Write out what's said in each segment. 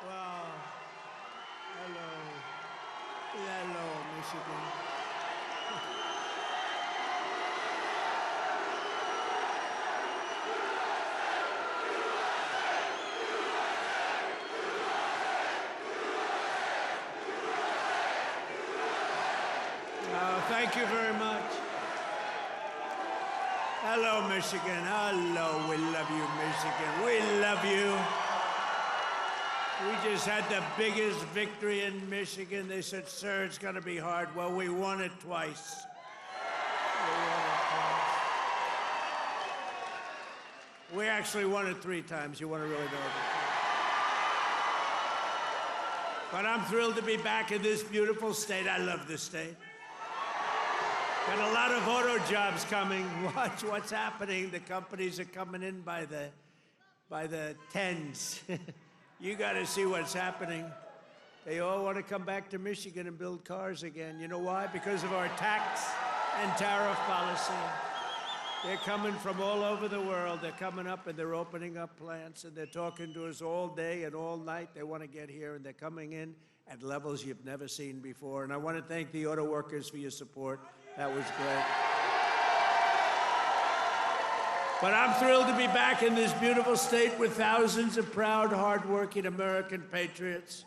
Well, hello. Hello, Michigan. Thank you very much. Hello, Michigan. Hello, we love you, Michigan. We love you. We just had the biggest victory in Michigan. They said, sir, it's going to be hard. Well, we won it twice. We actually won it 3 times. You want to really know it. But I'm thrilled to be back in this beautiful state. I love this state. Got a lot of auto jobs coming. Watch what's happening. The companies are coming in by the tens. You got to see what's happening. They all want to come back to Michigan and build cars again. You know why? Because of our tax and tariff policy. They're coming from all over the world. They're coming up and they're opening up plants and they're talking to us all day and all night. They want to get here and they're coming in at levels you've never seen before. And I want to thank the auto workers for your support. That was great. But I'm thrilled to be back in this beautiful state with thousands of proud, hardworking American patriots.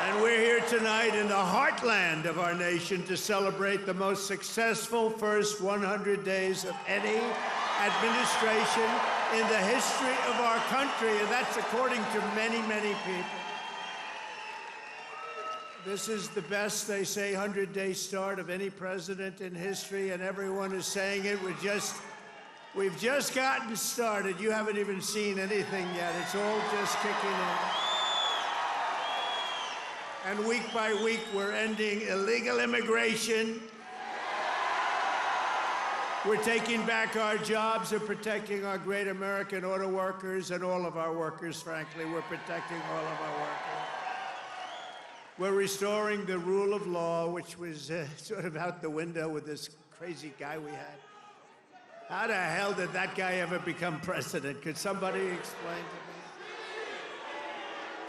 And we're here tonight in the heartland of our nation to celebrate the most successful first 100 days of any administration in the history of our country, and that's according to many, many people. This is the best, they say, 100-day start of any president in history, and everyone is saying it. We've just gotten started. You haven't even seen anything yet. It's all just kicking in. And week by week, we're ending illegal immigration. We're taking back our jobs and protecting our great American auto workers and all of our workers, frankly. We're protecting all of our workers. We're restoring the rule of law, which was sort of out the window with this crazy guy we had. How the hell did that guy ever become president? Could somebody explain to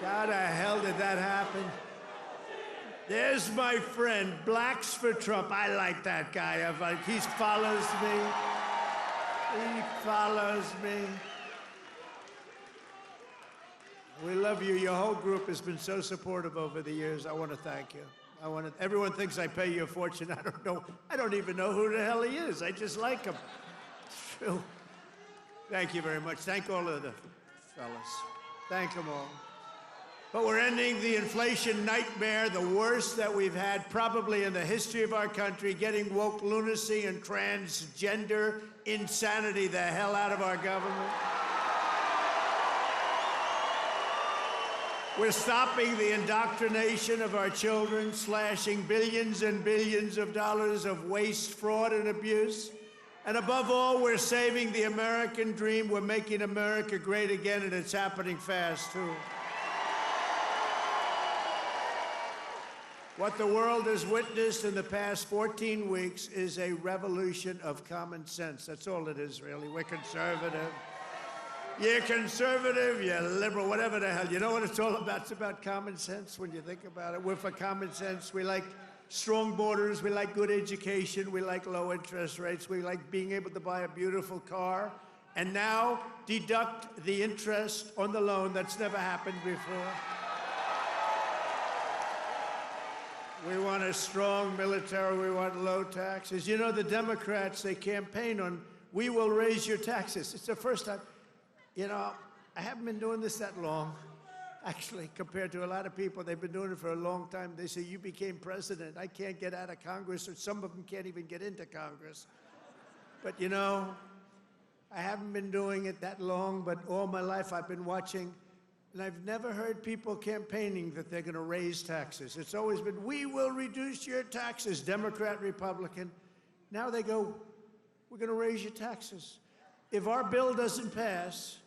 me? How the hell did that happen? There's my friend, Blacks for Trump. I like that guy. He follows me. He follows me. We love you. Your whole group has been so supportive over the years. I want to thank you. Everyone thinks I pay you a fortune. I don't know. I don't even know who the hell he is. I just like him. It's true. Thank you very much. Thank all of the fellas. Thank them all. But we're ending the inflation nightmare, the worst that we've had probably in the history of our country, getting woke lunacy and transgender insanity the hell out of our government. We're stopping the indoctrination of our children, slashing billions and billions of dollars of waste, fraud, and abuse. And above all, we're saving the American dream. We're making America great again, and it's happening fast, too. What the world has witnessed in the past 14 weeks is a revolution of common sense. That's all it is, really. We're conservative. You're conservative, you're liberal, whatever the hell. You know what it's all about? It's about common sense when you think about it. We're for common sense. We like strong borders. We like good education. We like low interest rates. We like being able to buy a beautiful car. And now deduct the interest on the loan. That's never happened before. We want a strong military. We want low taxes. You know, the Democrats, they campaign on, we will raise your taxes. It's the first time. You know, I haven't been doing this that long, actually, compared to a lot of people. They've been doing it for a long time. They say, you became president. I can't get out of Congress, or some of them can't even get into Congress. But, you know, I haven't been doing it that long, but all my life I've been watching, and I've never heard people campaigning that they're going to raise taxes. It's always been, we will reduce your taxes, Democrat, Republican. Now they go, we're going to raise your taxes. If our bill doesn't pass,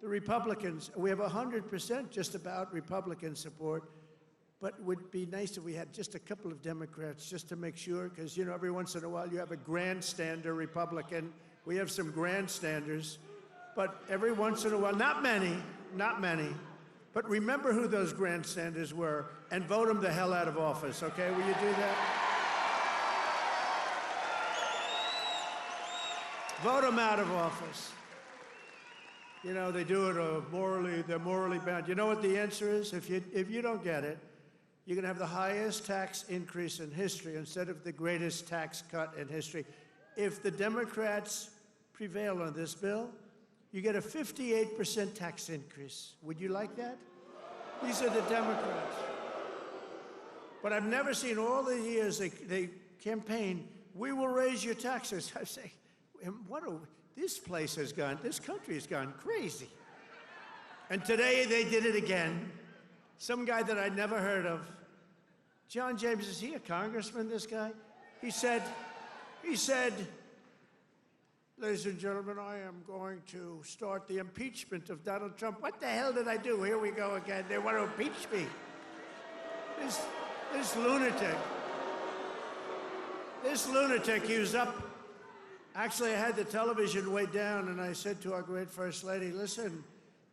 the Republicans, we have 100% just about Republican support, but it would be nice if we had just a couple of Democrats just to make sure, because, you know, every once in a while you have a grandstander Republican. We have some grandstanders, but every once in a while, not many, But remember who those grandstanders were and vote them the hell out of office, okay? Will you do that? Vote them out of office. You know, they do it they're morally bound. You know what the answer is? If you don't get it, you're going to have the highest tax increase in history instead of the greatest tax cut in history. If the Democrats prevail on this bill, you get a 58% tax increase. Would you like that? These are the Democrats. But I've never seen all the years they campaign, we will raise your taxes. I say, this country has gone crazy. And today they did it again. Some guy that I'd never heard of. John James, is he a congressman, this guy? He said, ladies and gentlemen, I am going to start the impeachment of Donald Trump. What the hell did I do? Here we go again. They want to impeach me. This lunatic, he was up. Actually, I had the television way down, and I said to our great First Lady, listen,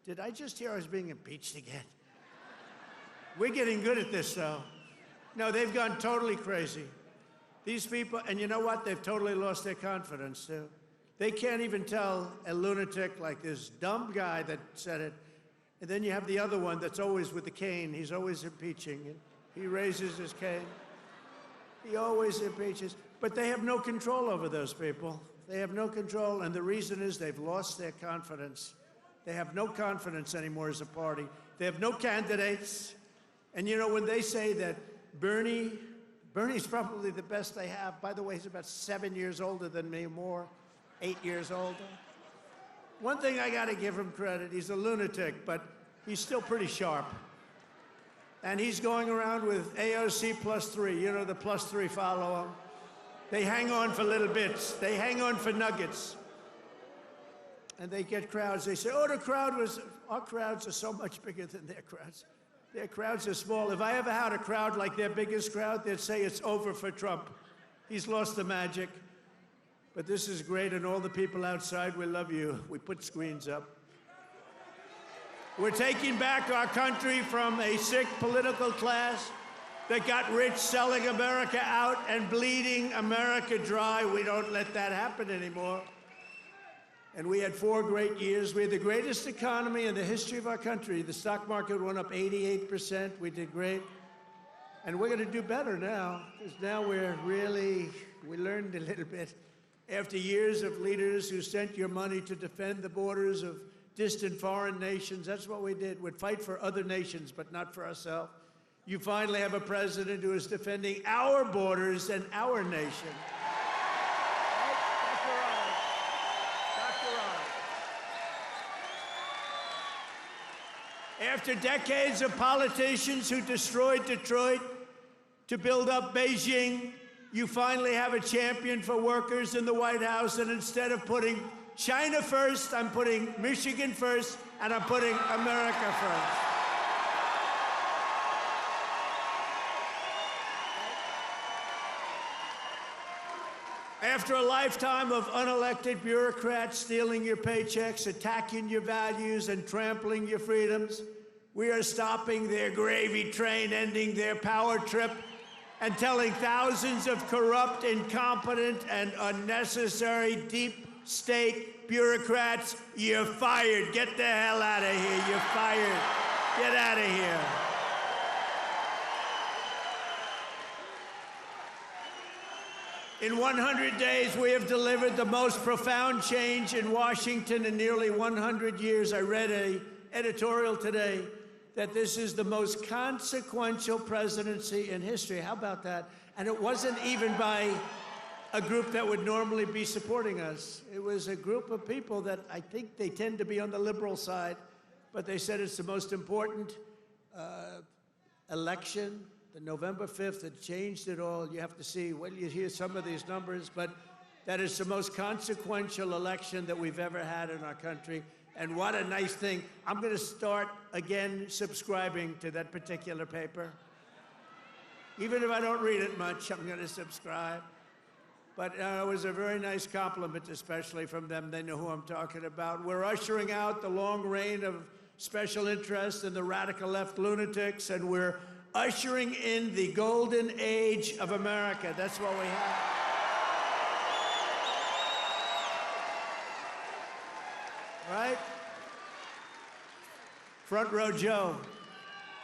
did I just hear I was being impeached again? We're getting good at this, though. No, they've gone totally crazy. These people, and you know what? They've totally lost their confidence, too. They can't even tell a lunatic like this dumb guy that said it. And then you have the other one that's always with the cane. He's always impeaching. And he raises his cane. He always impeaches. But they have no control over those people. They have no control, and the reason is they've lost their confidence. They have no confidence anymore as a party. They have no candidates. And you know, when they say that Bernie's probably the best they have. By the way, he's about 7 years older than me, more, 8 years older. One thing I got to give him credit, he's a lunatic, but he's still pretty sharp. And he's going around with AOC +3. You know, the +3 follow him. They hang on for little bits. They hang on for nuggets. And they get crowds. They say, our crowds are so much bigger than their crowds. Their crowds are small. If I ever had a crowd like their biggest crowd, they'd say it's over for Trump. He's lost the magic. But this is great, and all the people outside, we love you. We put screens up. We're taking back our country from a sick political class that got rich selling America out and bleeding America dry. We don't let that happen anymore. And we had 4 great years. We had the greatest economy in the history of our country. The stock market went up 88%. We did great. And we're going to do better now, because now we learned a little bit. After years of leaders who sent your money to defend the borders of distant foreign nations, that's what we did. We'd fight for other nations, but not for ourselves. You finally have a president who is defending our borders and our nation. After decades of politicians who destroyed Detroit to build up Beijing, you finally have a champion for workers in the White House, and instead of putting China first, I'm putting Michigan first, and I'm putting America first. After a lifetime of unelected bureaucrats stealing your paychecks, attacking your values, and trampling your freedoms, we are stopping their gravy train, ending their power trip, and telling thousands of corrupt, incompetent, and unnecessary deep state bureaucrats, you're fired. Get the hell out of here. You're fired. Get out of here. In 100 days, we have delivered the most profound change in Washington in nearly 100 years. I read an editorial today that this is the most consequential presidency in history. How about that? And it wasn't even by a group that would normally be supporting us. It was a group of people that I think they tend to be on the liberal side, but they said it's the most important election. The November 5th, it changed it all. You have to see, well, you hear some of these numbers, but that is the most consequential election that we've ever had in our country. And what a nice thing. I'm going to start again subscribing to that particular paper. Even if I don't read it much, I'm going to subscribe. But it was a very nice compliment, especially from them. They know who I'm talking about. We're ushering out the long reign of special interests and the radical left lunatics, and we're ushering in the golden age of America. That's what we have. Right? Front row Joe.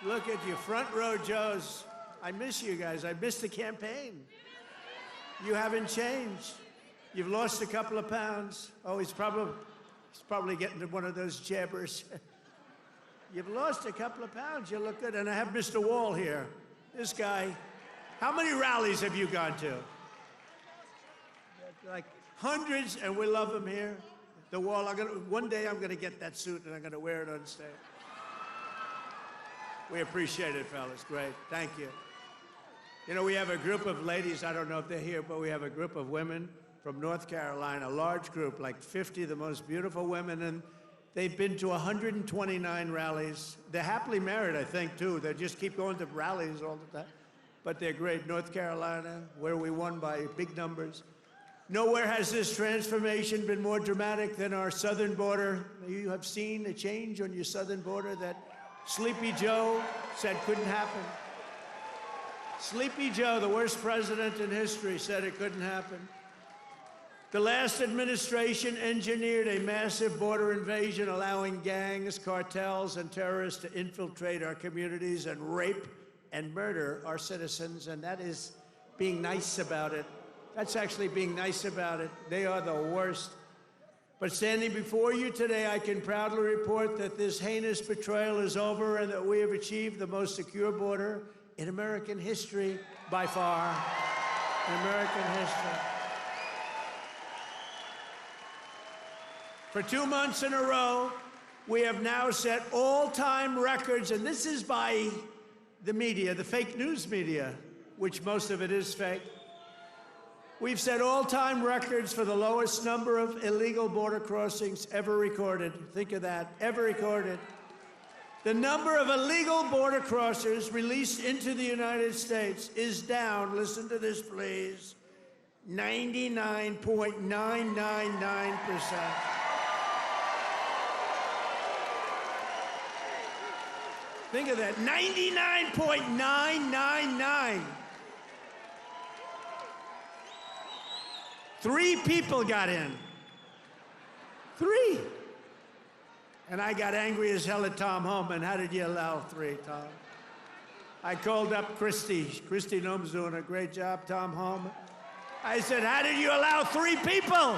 Look at you, front row Joes. I miss you guys. I miss the campaign. You haven't changed. You've lost a couple of pounds. Oh, he's probably getting to one of those jabbers. You've lost a couple of pounds. You look good. And I have Mr. Wall here. This guy. How many rallies have you gone to? Like hundreds, and we love him here. The Wall. One day I'm gonna get that suit and I'm gonna wear it on stage. We appreciate it, fellas. Great. Thank you. You know, we have a group of ladies, I don't know if they're here, but we have a group of women from North Carolina, a large group, like 50 of the most beautiful women, and they've been to 129 rallies. They're happily married, I think, too. They just keep going to rallies all the time. But they're great. North Carolina, where we won by big numbers. Nowhere has this transformation been more dramatic than our southern border. You have seen a change on your southern border that Sleepy Joe said couldn't happen. Sleepy Joe, the worst president in history, said it couldn't happen. The last administration engineered a massive border invasion, allowing gangs, cartels, and terrorists to infiltrate our communities and rape and murder our citizens, and that is being nice about it. That's actually being nice about it. They are the worst. But standing before you today, I can proudly report that this heinous betrayal is over and that we have achieved the most secure border in American history, by far, in American history. For 2 months in a row, we have now set all-time records, and this is by the media, the fake news media, which most of it is fake. We've set all-time records for the lowest number of illegal border crossings ever recorded. Think of that, ever recorded. The number of illegal border crossers released into the United States is down, listen to this please, 99.999%. Think of that, 99.999. 3 people got in. 3. And I got angry as hell at Tom Homan. How did you allow 3, Tom? I called up Christy. Christy Noem's doing a great job, Tom Homan. I said, how did you allow 3 people?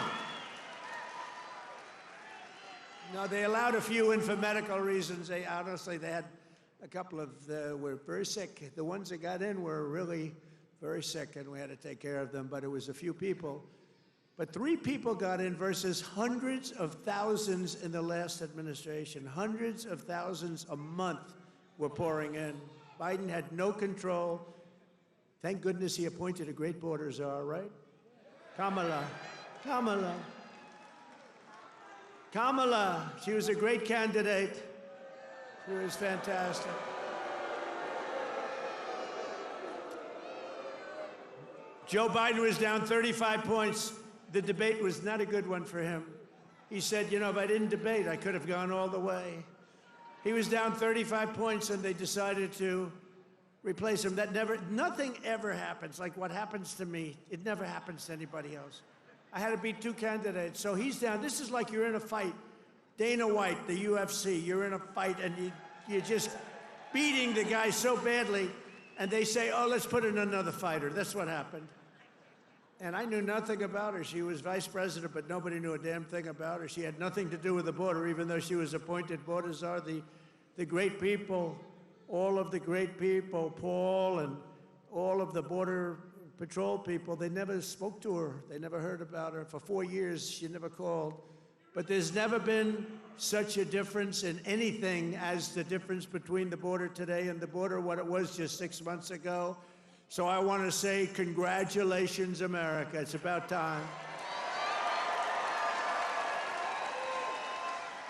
No, they allowed a few in for medical reasons. They had a couple of, were very sick. The ones that got in were really very sick, and we had to take care of them, but it was a few people. But 3 people got in versus hundreds of thousands in the last administration. Hundreds of thousands a month were pouring in. Biden had no control. Thank goodness he appointed a great border czar, right? Kamala. She was a great candidate. She was fantastic. Joe Biden was down 35 points. The debate was not a good one for him. He said, you know, if I didn't debate, I could have gone all the way. He was down 35 points, and they decided to replace him. Nothing ever happens like what happens to me. It never happens to anybody else. I had to beat 2 candidates, so he's down. This is like you're in a fight. Dana White, the UFC, you're in a fight, and you're just beating the guy so badly, and they say, oh, let's put in another fighter. That's what happened. And I knew nothing about her. She was vice president, but nobody knew a damn thing about her. She had nothing to do with the border, even though she was appointed border czar. The great people, all of the great people, Paul and all of the Border Patrol people, they never spoke to her. They never heard about her. For 4 years, she never called. But there's never been such a difference in anything as the difference between the border today and the border what it was just 6 months ago. So I want to say congratulations, America. It's about time.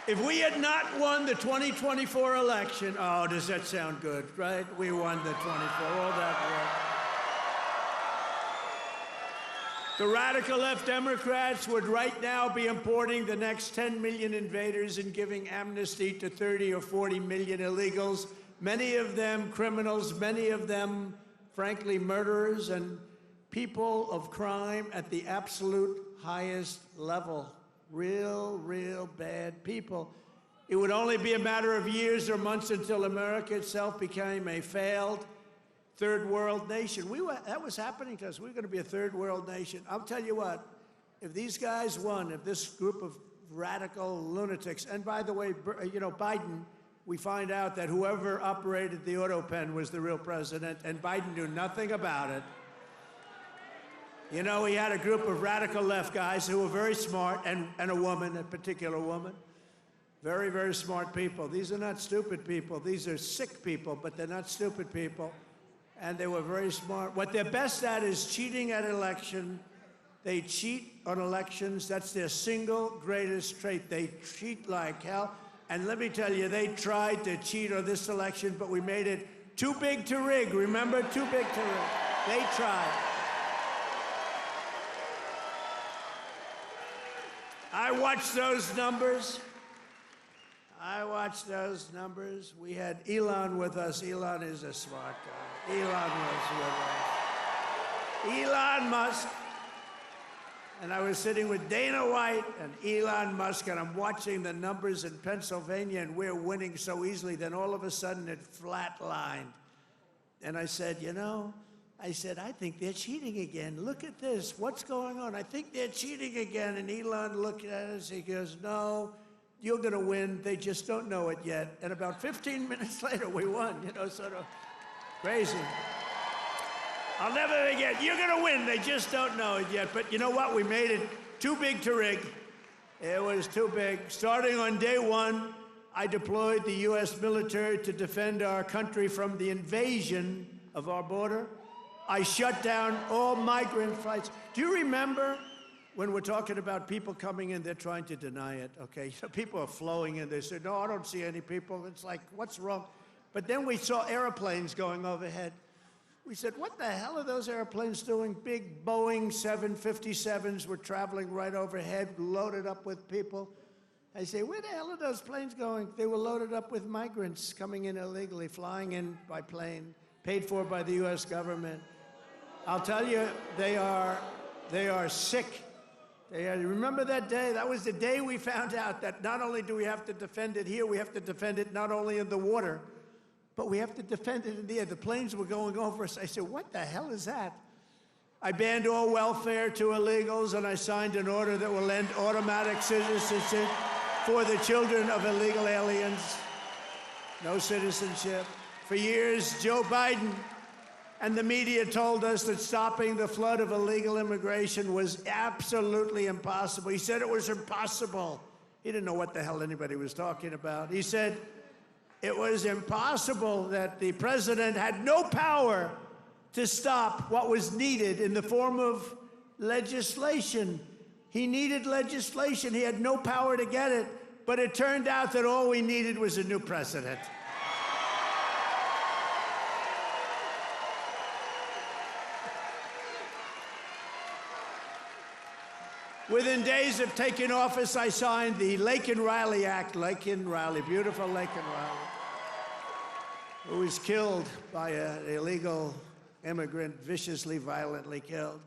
If we had not won the 2024 election, oh, does that sound good, right? We won the 24, all that work. The radical left Democrats would right now be importing the next 10 million invaders and giving amnesty to 30 or 40 million illegals, many of them criminals, many of them, frankly, murderers and people of crime at the absolute highest level. Real bad people. It would only be a matter of years or months until America itself became a failed third world nation. That was happening to us. We were going to be a third world nation. I'll tell you what, if these guys won, if this group of radical lunatics, and by the way, you know, Biden, we find out that whoever operated the auto pen was the real president, and Biden knew nothing about it. You know, he had a group of radical left guys who were very smart, and a woman, a particular woman. Very smart people. These are not stupid people. These are sick people, but they're not stupid people. And they were very smart. What they're best at is cheating at election. They cheat on elections. That's their single greatest trait. They cheat like hell. And let me tell you, they tried to cheat on this election, but we made it too big to rig. Remember? Too big to rig. They tried. I watched those numbers. We had Elon with us. Elon is a smart guy. Elon was with us. Elon Musk. And I was sitting with Dana White and Elon Musk, and I'm watching the numbers in Pennsylvania, and we're winning so easily. Then all of a sudden it flatlined. And I said, you know, I think they're cheating again. Look at this. What's going on? I think they're cheating again. And Elon looked at us. He goes, no, you're going to win. They just don't know it yet. And about 15 minutes later, we won. You know, sort of crazy. I'll never forget. You're going to win. They just don't know it yet. But you know what? We made it too big to rig. It was too big. Starting on day one, I deployed the U.S. military to defend our country from the invasion of our border. I shut down all migrant flights. Do you remember when we're talking about people coming in, they're trying to deny it, okay? So people are flowing in. They say, no, I don't see any people. It's like, what's wrong? But then we saw airplanes going overhead. We said, what the hell are those airplanes doing? Big Boeing 757s were traveling right overhead, loaded up with people. I say, where the hell are those planes going? They were loaded up with migrants coming in illegally, flying in by plane, paid for by the U.S. government. I'll tell you, they are sick. Remember that day? That was the day we found out that not only do we have to defend it here, we have to defend it not only in the water, but we have to defend it in the air. The planes were going over us. I said, what the hell is that? I banned all welfare to illegals, and I signed an order that will end automatic citizenship for the children of illegal aliens. No citizenship. For years, Joe Biden and the media told us that stopping the flood of illegal immigration was absolutely impossible. He said it was impossible. He didn't know what the hell anybody was talking about. He said it was impossible, that the president had no power to stop what was needed in the form of legislation. He needed legislation. He had no power to get it. But it turned out that all we needed was a new president. Within days of taking office, I signed the Laken Riley Act. Laken Riley, beautiful Laken Riley, who was killed by an illegal immigrant, viciously, violently killed.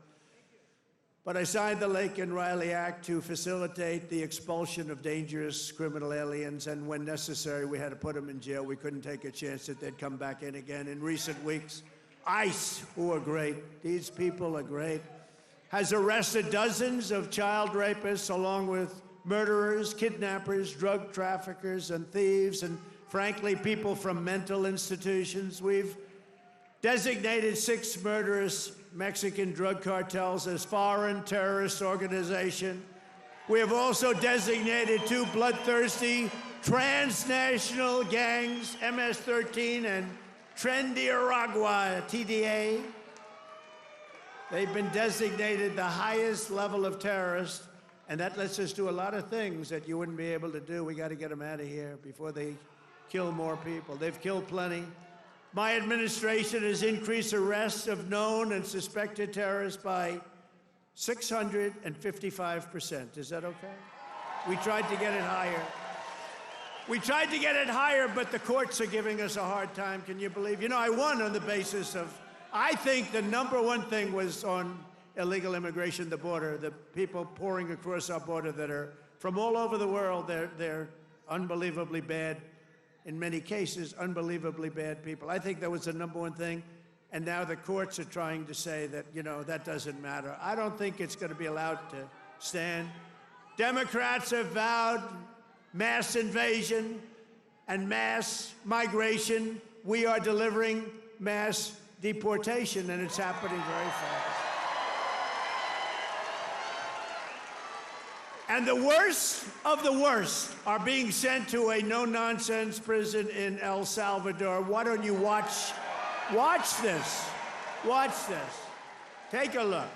But I signed the Laken Riley Act to facilitate the expulsion of dangerous criminal aliens, and when necessary, we had to put them in jail. We couldn't take a chance that they'd come back in again. In recent weeks, ICE, who are great, these people are great, has arrested dozens of child rapists, along with murderers, kidnappers, drug traffickers, and thieves, and frankly, people from mental institutions. We've designated 6 murderous Mexican drug cartels as foreign terrorist organizations. We have also designated 2 bloodthirsty transnational gangs, MS-13 and Trendiaragua, TDA. They've been designated the highest level of terrorists, and that lets us do a lot of things that you wouldn't be able to do. We got to get them out of here before they kill more people. They've killed plenty. My administration has increased arrests of known and suspected terrorists by 655%. Is that okay? We tried to get it higher. We tried to get it higher, but the courts are giving us a hard time. Can you believe? You know, I won on the basis of, I think the number one thing was on illegal immigration, the border, the people pouring across our border that are from all over the world. They're unbelievably bad, in many cases, unbelievably bad people. I think that was the number one thing. And now the courts are trying to say that, you know, that doesn't matter. I don't think it's going to be allowed to stand. Democrats have vowed mass invasion and mass migration. We are delivering mass deportation, and it's happening very fast. And the worst of the worst are being sent to a no-nonsense prison in El Salvador. Why don't you watch this? Watch this. Take a look.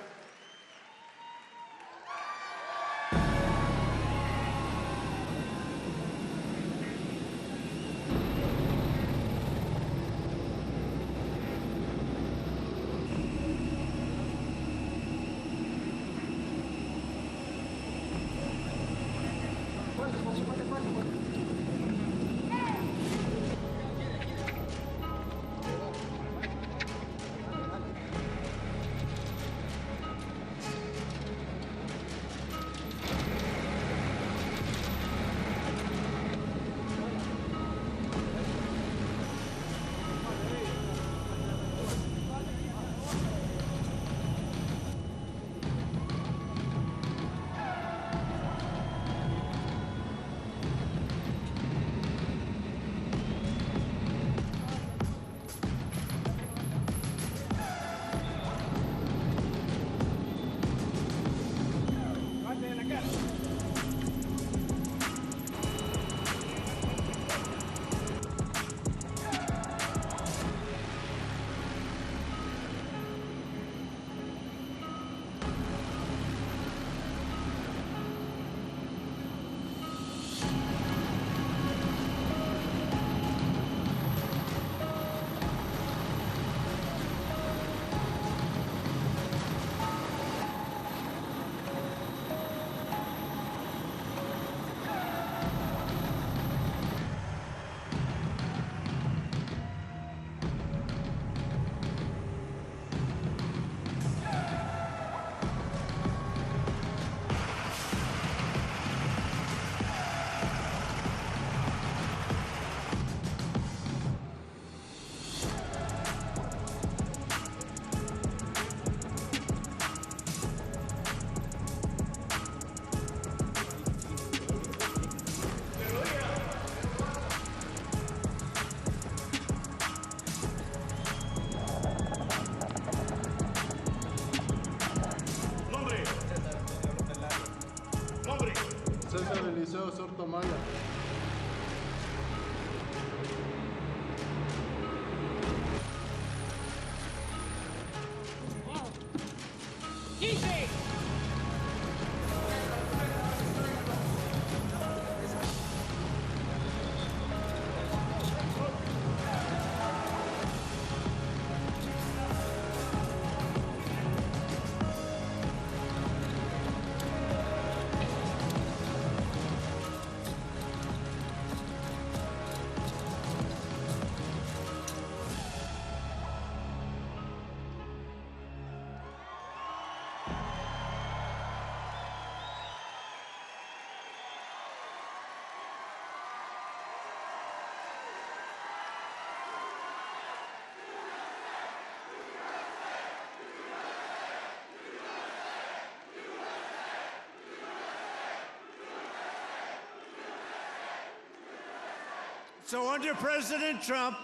So under President Trump,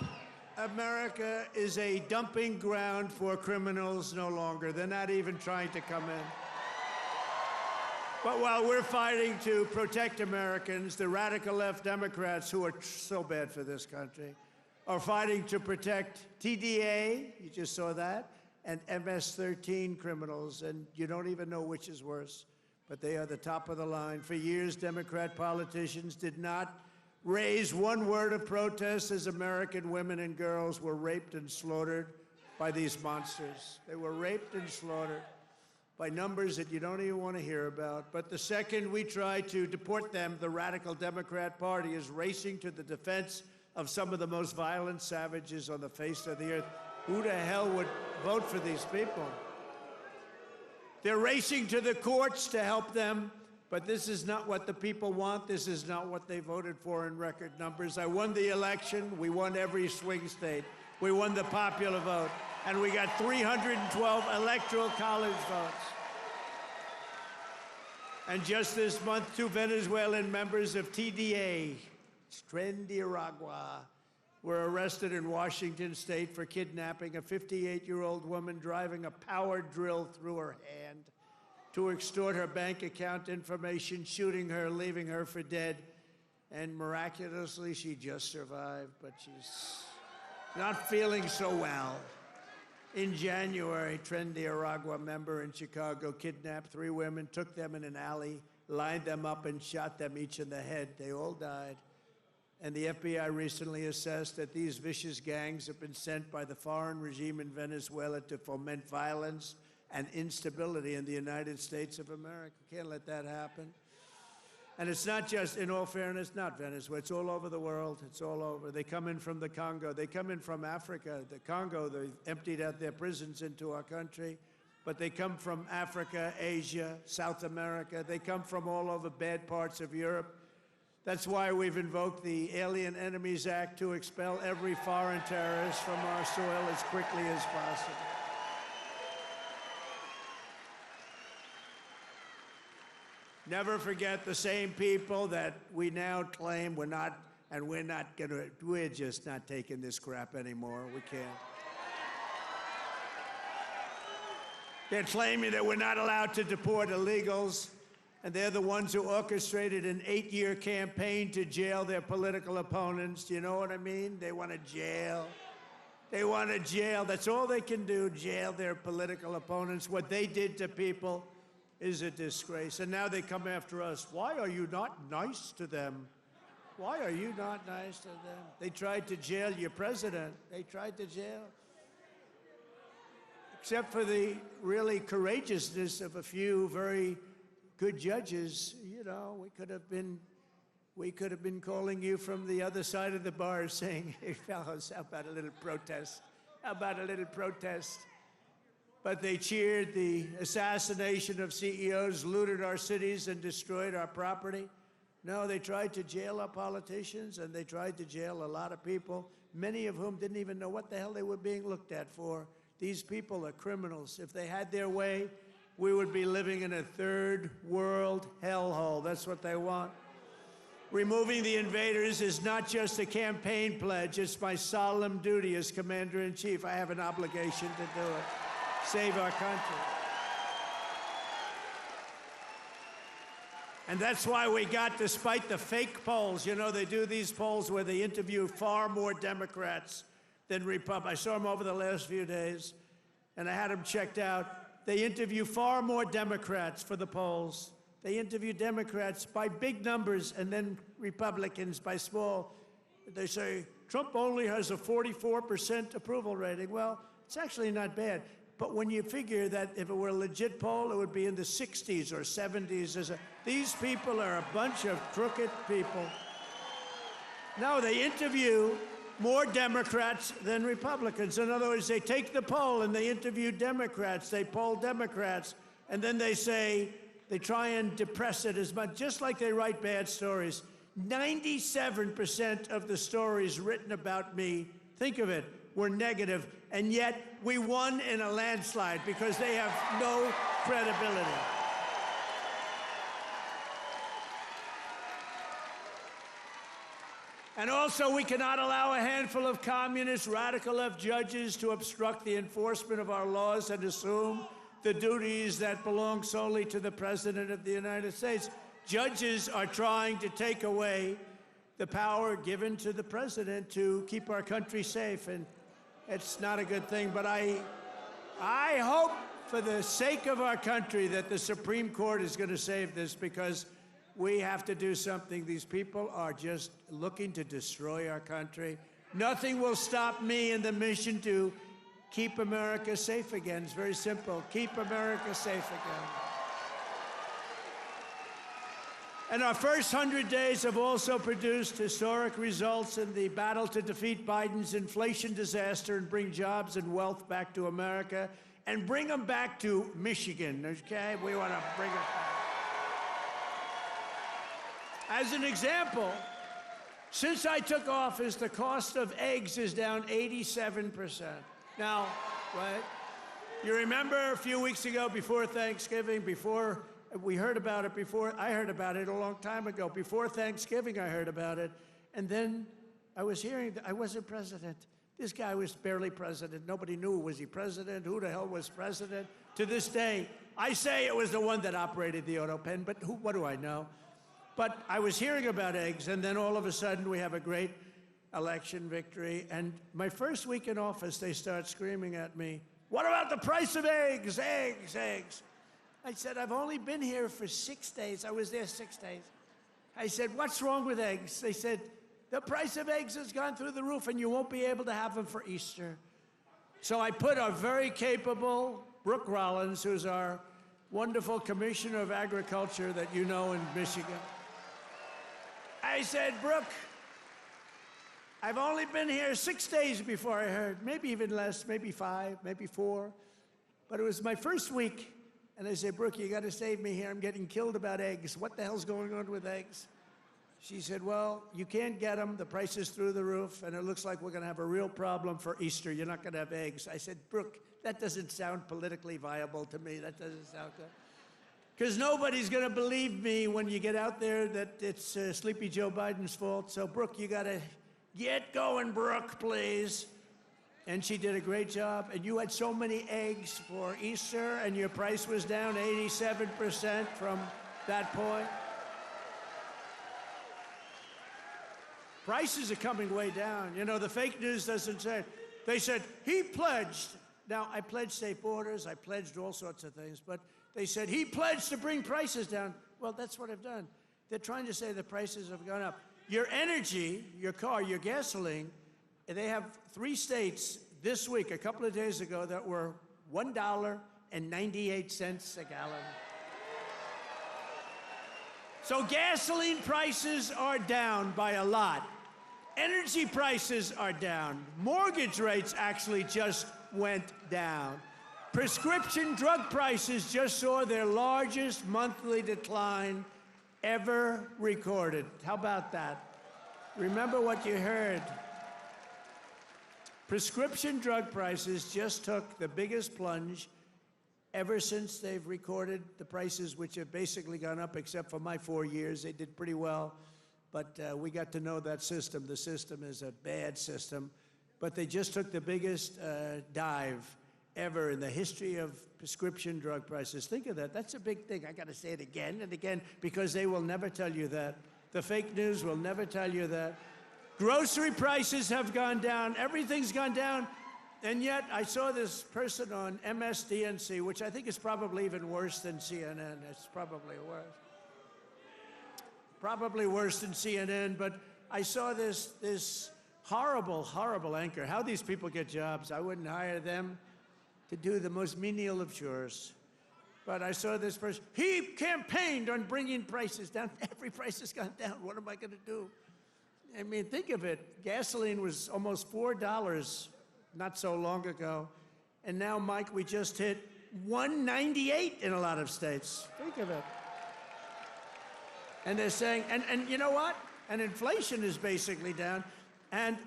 America is a dumping ground for criminals no longer. They're not even trying to come in. But while we're fighting to protect Americans, the radical left Democrats, who are so bad for this country, are fighting to protect TDA, you just saw that, and MS-13 criminals, and you don't even know which is worse, but they are the top of the line. For years, Democrat politicians did not raise one word of protest as American women and girls were raped and slaughtered by these monsters. They were raped and slaughtered. by numbers that you don't even want to hear about. But the second we try to deport them, the radical Democrat Party is racing to the defense of some of the most violent savages on the face of the earth. Who the hell would vote for these people? They're racing to the courts to help them, but this is not what the people want. This is not what they voted for in record numbers. I won the election. We won every swing state. We won the popular vote. And we got 312 electoral college votes. And just this month, 2 Venezuelan members of TDA, Tren de Aragua, were arrested in Washington state for kidnapping a 58-year-old woman, driving a power drill through her hand to extort her bank account information, shooting her, leaving her for dead. And miraculously, she just survived, but she's not feeling so well. In January, Tren de Aragua member in Chicago kidnapped 3 women, took them in an alley, lined them up, and shot them each in the head. They all died. And the FBI recently assessed that these vicious gangs have been sent by the foreign regime in Venezuela to foment violence and instability in the United States of America. Can't let that happen. And it's not just, in all fairness, not Venezuela. It's all over the world. It's all over. They come in from the Congo. They come in from Africa. The Congo, they emptied out their prisons into our country. But they come from Africa, Asia, South America. They come from all over bad parts of Europe. That's why we've invoked the Alien Enemies Act to expel every foreign terrorist from our soil as quickly as possible. Never forget the same people that we now claim we're just not taking this crap anymore. We can't. They're claiming that we're not allowed to deport illegals. And they're the ones who orchestrated an 8-year campaign to jail their political opponents. Do you know what I mean? They want to jail. They want to jail. That's all they can do, jail their political opponents. What they did to people is a disgrace. And now they come after us. Why are you not nice to them? Why are you not nice to them? They tried to jail your president. They tried to jail. Except for the really courageousness of a few very good judges, you know, we could have been calling you from the other side of the bar saying, hey, fellows, how about a little protest? How about a little protest? But they cheered the assassination of CEOs, looted our cities, and destroyed our property. No, they tried to jail our politicians, and they tried to jail a lot of people, many of whom didn't even know what the hell they were being looked at for. These people are criminals. If they had their way, we would be living in a third world hellhole. That's what they want. Removing the invaders is not just a campaign pledge. It's my solemn duty as Commander-in-Chief. I have an obligation to do it. Save our country. And that's why we got, despite the fake polls, you know, they do these polls where they interview far more Democrats than Republicans. I saw them over the last few days, and I had them checked out. They interview far more Democrats for the polls. They interview Democrats by big numbers and then Republicans by small. They say, Trump only has a 44% approval rating. Well, it's actually not bad. But when you figure that if it were a legit poll, it would be in the 60s or 70s. These people are a bunch of crooked people. No, they interview more Democrats than Republicans. In other words, they take the poll and they interview Democrats, they poll Democrats, and then they say, they try and depress it as much, just like they write bad stories. 97% of the stories written about me, think of it, were negative, and yet we won in a landslide because they have no credibility. And also, we cannot allow a handful of communist, radical left judges to obstruct the enforcement of our laws and assume the duties that belong solely to the President of the United States. Judges are trying to take away the power given to the President to keep our country safe, and it's not a good thing. But I hope, for the sake of our country, that the Supreme Court is going to save this, because we have to do something. These people are just looking to destroy our country. Nothing will stop me in the mission to keep America safe again. It's very simple. Keep America safe again. And our first 100 days have also produced historic results in the battle to defeat Biden's inflation disaster and bring jobs and wealth back to America and bring them back to Michigan, okay? We want to bring it back. As an example, since I took office, the cost of eggs is down 87%. Now, right? You remember a few weeks ago, before Thanksgiving, we heard about it before, I heard about it a long time ago. Before Thanksgiving, I heard about it. And then I was hearing that I wasn't president. This guy was barely president. Nobody knew, was he president? Who the hell was president? To this day, I say it was the one that operated the auto pen, but what do I know? But I was hearing about eggs, and then all of a sudden we have a great election victory. And my first week in office, they start screaming at me, "What about the price of eggs, eggs, eggs?" I said, "I've only been here for 6 days. I was there 6 days." I said, "What's wrong with eggs?" They said, "The price of eggs has gone through the roof and you won't be able to have them for Easter." So I put our very capable Brooke Rollins, who's our wonderful Commissioner of Agriculture that you know in Michigan. I said, "Brooke, I've only been here 6 days before I heard, maybe even less, maybe 5, maybe 4. But it was my first week. And I said, "Brooke, you got to save me here. I'm getting killed about eggs. What the hell's going on with eggs?" She said, "Well, you can't get them. The price is through the roof, and it looks like we're going to have a real problem for Easter. You're not going to have eggs." I said, "Brooke, that doesn't sound politically viable to me. That doesn't sound good." Because nobody's going to believe me when you get out there that it's Sleepy Joe Biden's fault. So, Brooke, you got to get going, Brooke, please. And she did a great job. And you had so many eggs for Easter, and your price was down 87% from that point. Prices are coming way down. You know, the fake news doesn't say. They said, he pledged. Now, I pledged safe borders. I pledged all sorts of things. But they said, he pledged to bring prices down. Well, that's what I've done. They're trying to say the prices have gone up. Your energy, your car, your gasoline, they have 3 states this week, a couple of days ago, that were $1.98 a gallon. So gasoline prices are down by a lot. Energy prices are down. Mortgage rates actually just went down. Prescription drug prices just saw their largest monthly decline ever recorded. How about that? Remember what you heard. Prescription drug prices just took the biggest plunge ever since they've recorded the prices, which have basically gone up, except for my 4 years. They did pretty well, but we got to know that system. The system is a bad system, but they just took the biggest dive ever in the history of prescription drug prices. Think of that. That's a big thing. I got to say it again and again, because they will never tell you that. The fake news will never tell you that. Grocery prices have gone down. Everything's gone down. And yet, I saw this person on MSDNC, which I think is probably even worse than CNN. It's probably worse. Probably worse than CNN, but I saw this horrible, horrible anchor. How these people get jobs. I wouldn't hire them to do the most menial of chores. But I saw this person. He campaigned on bringing prices down. Every price has gone down. What am I going to do? I mean, think of it. Gasoline was almost $4 not so long ago. And now, Mike, we just hit $1.98 in a lot of states. Think of it. And they're saying, and you know what? And inflation is basically down. And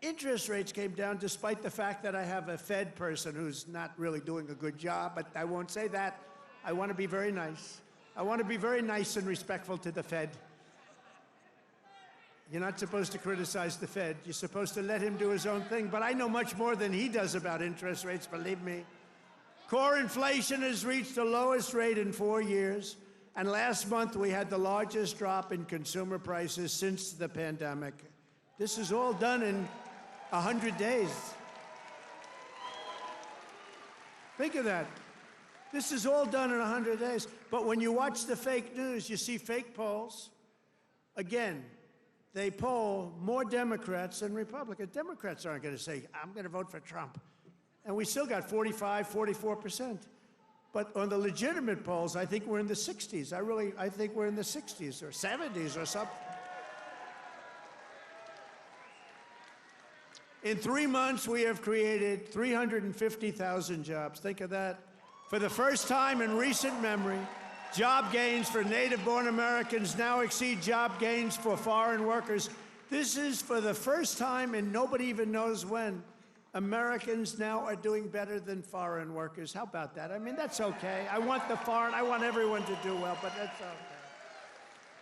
interest rates came down despite the fact that I have a Fed person who's not really doing a good job, but I won't say that. I want to be very nice. I want to be very nice and respectful to the Fed. You're not supposed to criticize the Fed. You're supposed to let him do his own thing. But I know much more than he does about interest rates, believe me. Core inflation has reached the lowest rate in 4 years. And last month, we had the largest drop in consumer prices since the pandemic. This is all done in 100 days. Think of that. This is all done in 100 days. But when you watch the fake news, you see fake polls. Again, they poll more Democrats than Republicans. Democrats aren't going to say, I'm going to vote for Trump. And we still got 45, 44%. But on the legitimate polls, I think we're in the 60s. I think we're in the 60s or 70s or something. In 3 months, we have created 350,000 jobs. Think of that. For the first time in recent memory, job gains for native-born Americans now exceed job gains for foreign workers. This is for the first time, and nobody even knows when, Americans now are doing better than foreign workers. How about that? I mean, that's okay. I want everyone to do well, but that's okay.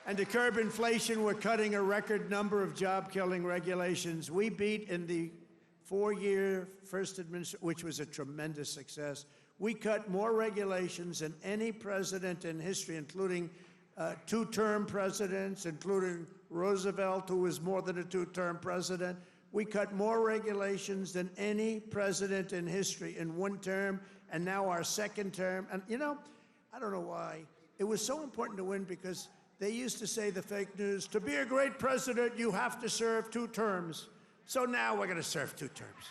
And to curb inflation, we're cutting a record number of job-killing regulations. We beat in the 4-year first administration, which was a tremendous success. We cut more regulations than any president in history, including 2-term presidents, including Roosevelt, who was more than a 2-term president. We cut more regulations than any president in history in 1 term, and now our 2nd term. And you know, I don't know why. It was so important to win because they used to say, the fake news, to be a great president, you have to serve 2 terms. So now we're going to serve 2 terms.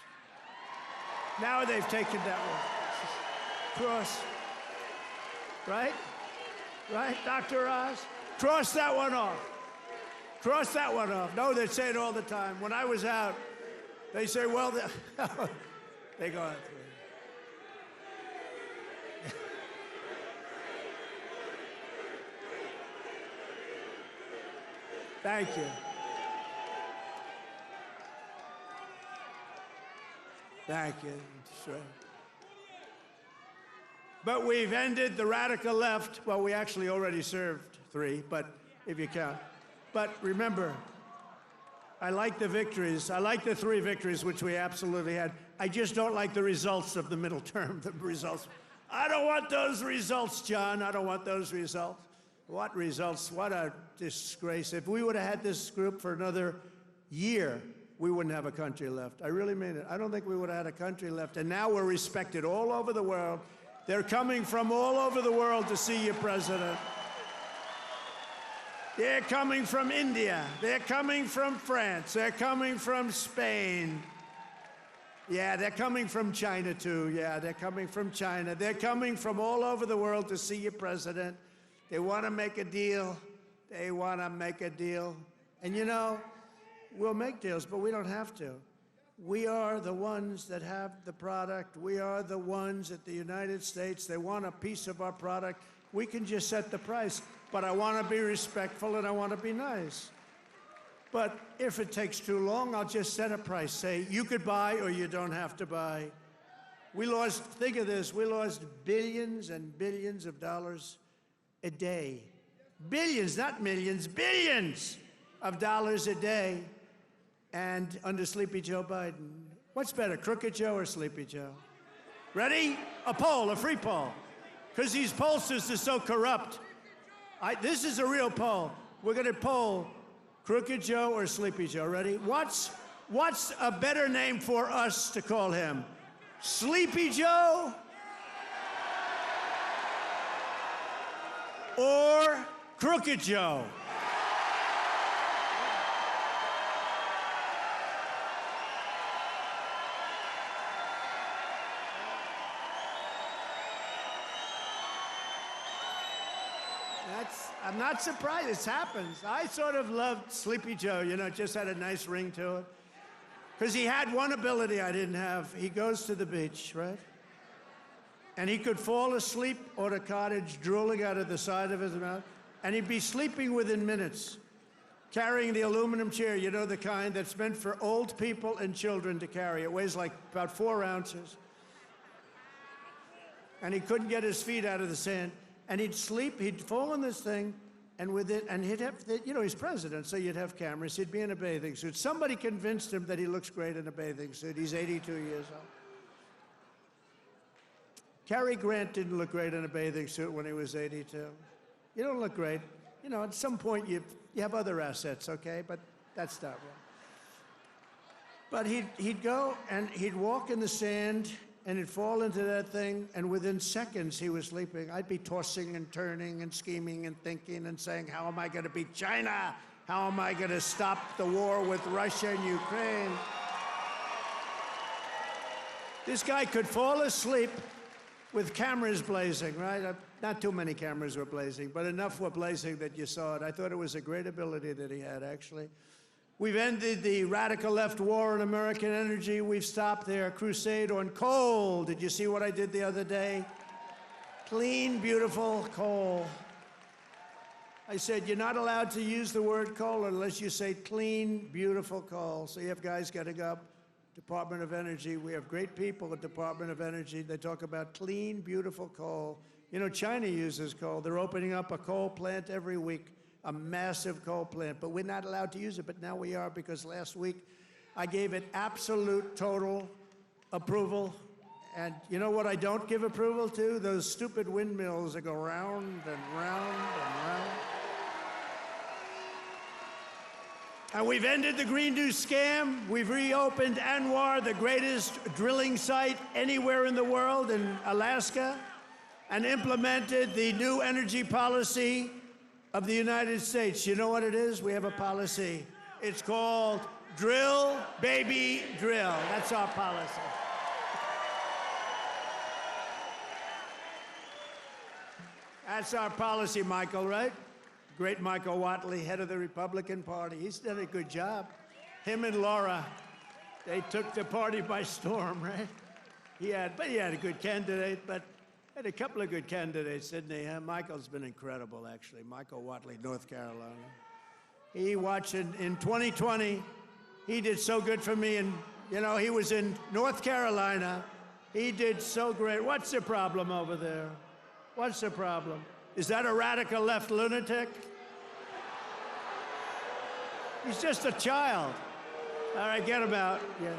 Now they've taken that one. Cross. Right? Right, Dr. Oz? Cross that one off. Cross that one off. No, they say it all the time. When I was out, they say, well, they go out. Thank you. Thank you. Sure. But we've ended the radical left. Well, we actually already served 3, but if you count. But remember, I like the victories. I like the 3 victories, which we absolutely had. I just don't like the results of the middle term, the results. I don't want those results, John. I don't want those results. What results? What a disgrace. If we would have had this group for another year, we wouldn't have a country left. I really mean it. I don't think we would have had a country left. And now we're respected all over the world. They're coming from all over the world to see you, President. They're coming from India. They're coming from France. They're coming from Spain. Yeah, they're coming from China, too. Yeah, they're coming from China. They're coming from all over the world to see you, President. They want to make a deal. They want to make a deal. And you know, we'll make deals, but we don't have to. We are the ones that have the product. We are the ones at the United States. They want a piece of our product. We can just set the price. But I want to be respectful and I want to be nice. But if it takes too long, I'll just set a price. Say, you could buy or you don't have to buy. We lost, think of this, we lost billions and billions of dollars a day. Billions, not millions, billions of dollars a day. And under Sleepy Joe Biden. What's better, Crooked Joe or Sleepy Joe? Ready? A poll, a free poll. Because these pollsters are so corrupt. This is a real poll. We're going to poll Crooked Joe or Sleepy Joe. Ready? What's a better name for us to call him? Sleepy Joe or Crooked Joe? I'm not surprised. It happens. I sort of loved Sleepy Joe. You know, it just had a nice ring to it. Because he had one ability I didn't have. He goes to the beach, right? And he could fall asleep on a cottage, drooling out of the side of his mouth. And he'd be sleeping within minutes, carrying the aluminum chair, you know, the kind that's meant for old people and children to carry. It weighs like about 4 ounces. And he couldn't get his feet out of the sand. And he'd sleep, he'd fall in this thing, and he'd have, you know, he's president, so you'd have cameras. He'd be in a bathing suit. Somebody convinced him that he looks great in a bathing suit. He's 82 years old. Cary Grant didn't look great in a bathing suit when he was 82. You don't look great. You know, at some point you have other assets, okay? But that's not right. But he'd go and he'd walk in the sand, and he'd fall into that thing, and within seconds he was sleeping. I'd be tossing and turning and scheming and thinking and saying, how am I going to beat China? How am I going to stop the war with Russia and Ukraine? This guy could fall asleep with cameras blazing, right? Not too many cameras were blazing, but enough were blazing that you saw it. I thought it was a great ability that he had, actually. We've ended the radical left war on American energy. We've stopped their crusade on coal. Did you see what I did the other day? Clean, beautiful coal. I said, you're not allowed to use the word coal unless you say clean, beautiful coal. So you have guys getting up, Department of Energy. We have great people at Department of Energy. They talk about clean, beautiful coal. You know, China uses coal. They're opening up a coal plant every week, a massive coal plant. But we're not allowed to use it, but now we are, because last week I gave it absolute, total approval. And you know what I don't give approval to? Those stupid windmills that go round and round and round. And we've ended the Green New scam. We've reopened ANWR, the greatest drilling site anywhere in the world, in Alaska, and implemented the new energy policy of the United States. You know what it is? We have a policy. It's called Drill, Baby, Drill. That's our policy. That's our policy, Michael, right? Great Michael Whatley, head of the Republican Party. He's done a good job. Him and Laura, they took the party by storm, right? He had a good candidate, but had a couple of good candidates, didn't he? Michael's been incredible, actually. Michael Whatley, North Carolina. He watched in 2020. He did so good for me, and you know, he was in North Carolina. He did so great. What's the problem over there? What's the problem? Is that a radical left lunatic? He's just a child. All right, get him out. Yeah.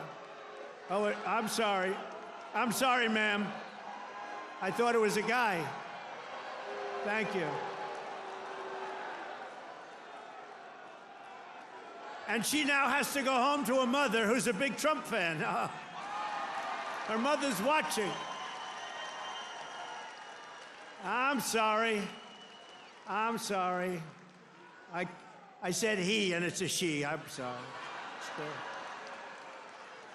Oh, I'm sorry. I'm sorry, ma'am. I thought it was a guy. Thank you. And she now has to go home to a mother who's a big Trump fan. Her mother's watching. I'm sorry. I'm sorry. I said he, and it's a she. I'm sorry.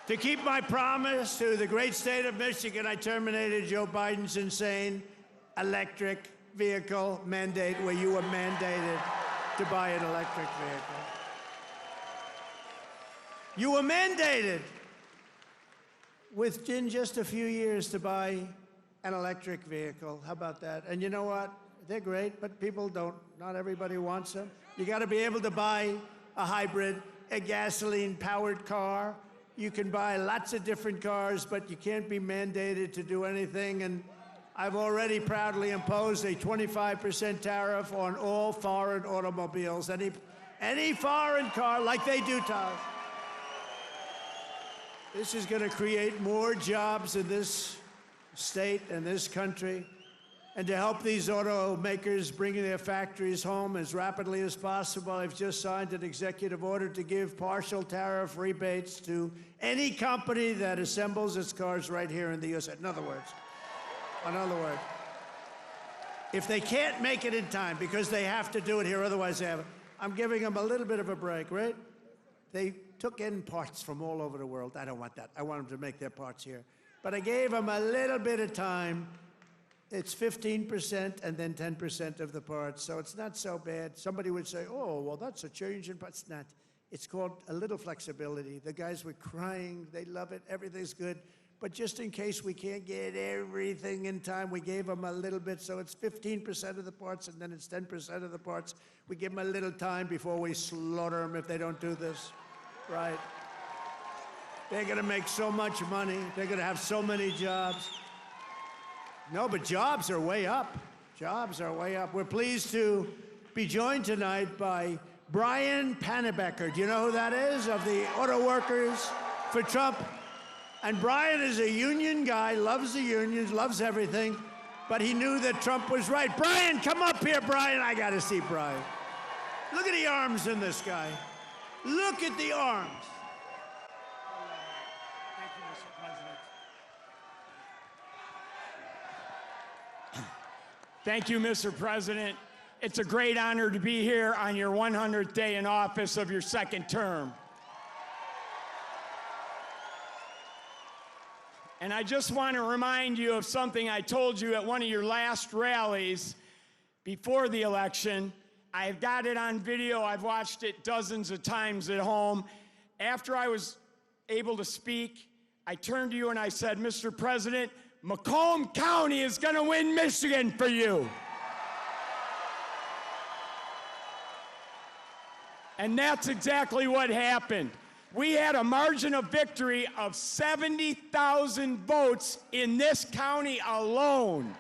To keep my promise to the great state of Michigan, I terminated Joe Biden's insane electric vehicle mandate, where you were mandated to buy an electric vehicle. You were mandated within just a few years to buy an electric vehicle. How about that? And you know what? They're great, but people don't. Not everybody wants them. You got to be able to buy a hybrid, a gasoline-powered car. You can buy lots of different cars, but you can't be mandated to do anything. And I've already proudly imposed a 25% tariff on all foreign automobiles. Any foreign car, like they do to us. This is going to create more jobs in this state and this country, and to help these automakers bring their factories home as rapidly as possible, I've just signed an executive order to give partial tariff rebates to any company that assembles its cars right here in the U.S. In other words, if they can't make it in time because they have to do it here, otherwise they have it, I'm giving them a little bit of a break, right? They took in parts from all over the world. I don't want that. I want them to make their parts here. But I gave them a little bit of time. It's 15% and then 10% of the parts, so it's not so bad. Somebody would say, oh, well, that's a change in parts. It's not. It's called a little flexibility. The guys were crying. They love it. Everything's good. But just in case we can't get everything in time, we gave them a little bit. So it's 15% of the parts, and then it's 10% of the parts. We give them a little time before we slaughter them if they don't do this. Right? They're going to make so much money. They're going to have so many jobs. No, but jobs are way up. Jobs are way up. We're pleased to be joined tonight by Brian Panebecker. Do you know who that is? Of the Auto Workers for Trump. And Brian is a union guy, loves the unions, loves everything, but he knew that Trump was right. Brian, come up here, Brian. I got to see Brian. Look at the arms in this guy. Look at the arms. Thank you, Mr. President. Thank you, Mr. President. It's a great honor to be here on your 100th day in office of your second term. And I just want to remind you of something I told you at one of your last rallies before the election. I've got it on video. I've watched it dozens of times at home. After I was able to speak, I turned to you and I said, Mr. President, Macomb County is going to win Michigan for you. And that's exactly what happened. We had a margin of victory of 70,000 votes in this county alone.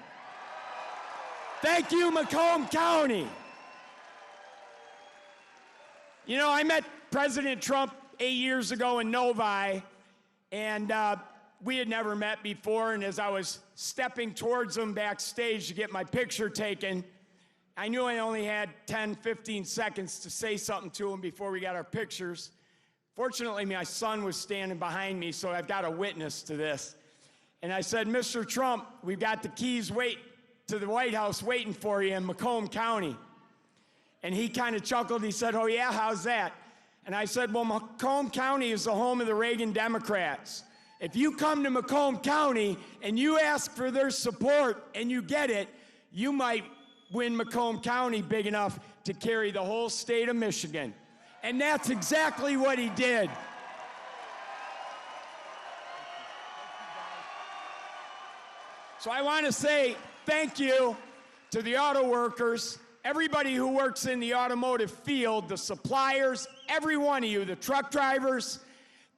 Thank you, Macomb County. You know, I met President Trump 8 years ago in Novi, and we had never met before, and as I was stepping towards him backstage to get my picture taken, I knew I only had 10, 15 seconds to say something to him before we got our pictures. Fortunately, my son was standing behind me, so I've got a witness to this. And I said, Mr. Trump, we've got the keys to the White House waiting for you in Macomb County. And he kind of chuckled. He said, oh, yeah, how's that? And I said, well, Macomb County is the home of the Reagan Democrats. If you come to Macomb County and you ask for their support and you get it, you might win Macomb County big enough to carry the whole state of Michigan. And that's exactly what he did. So I want to say thank you to the auto workers, everybody who works in the automotive field, the suppliers, every one of you, the truck drivers.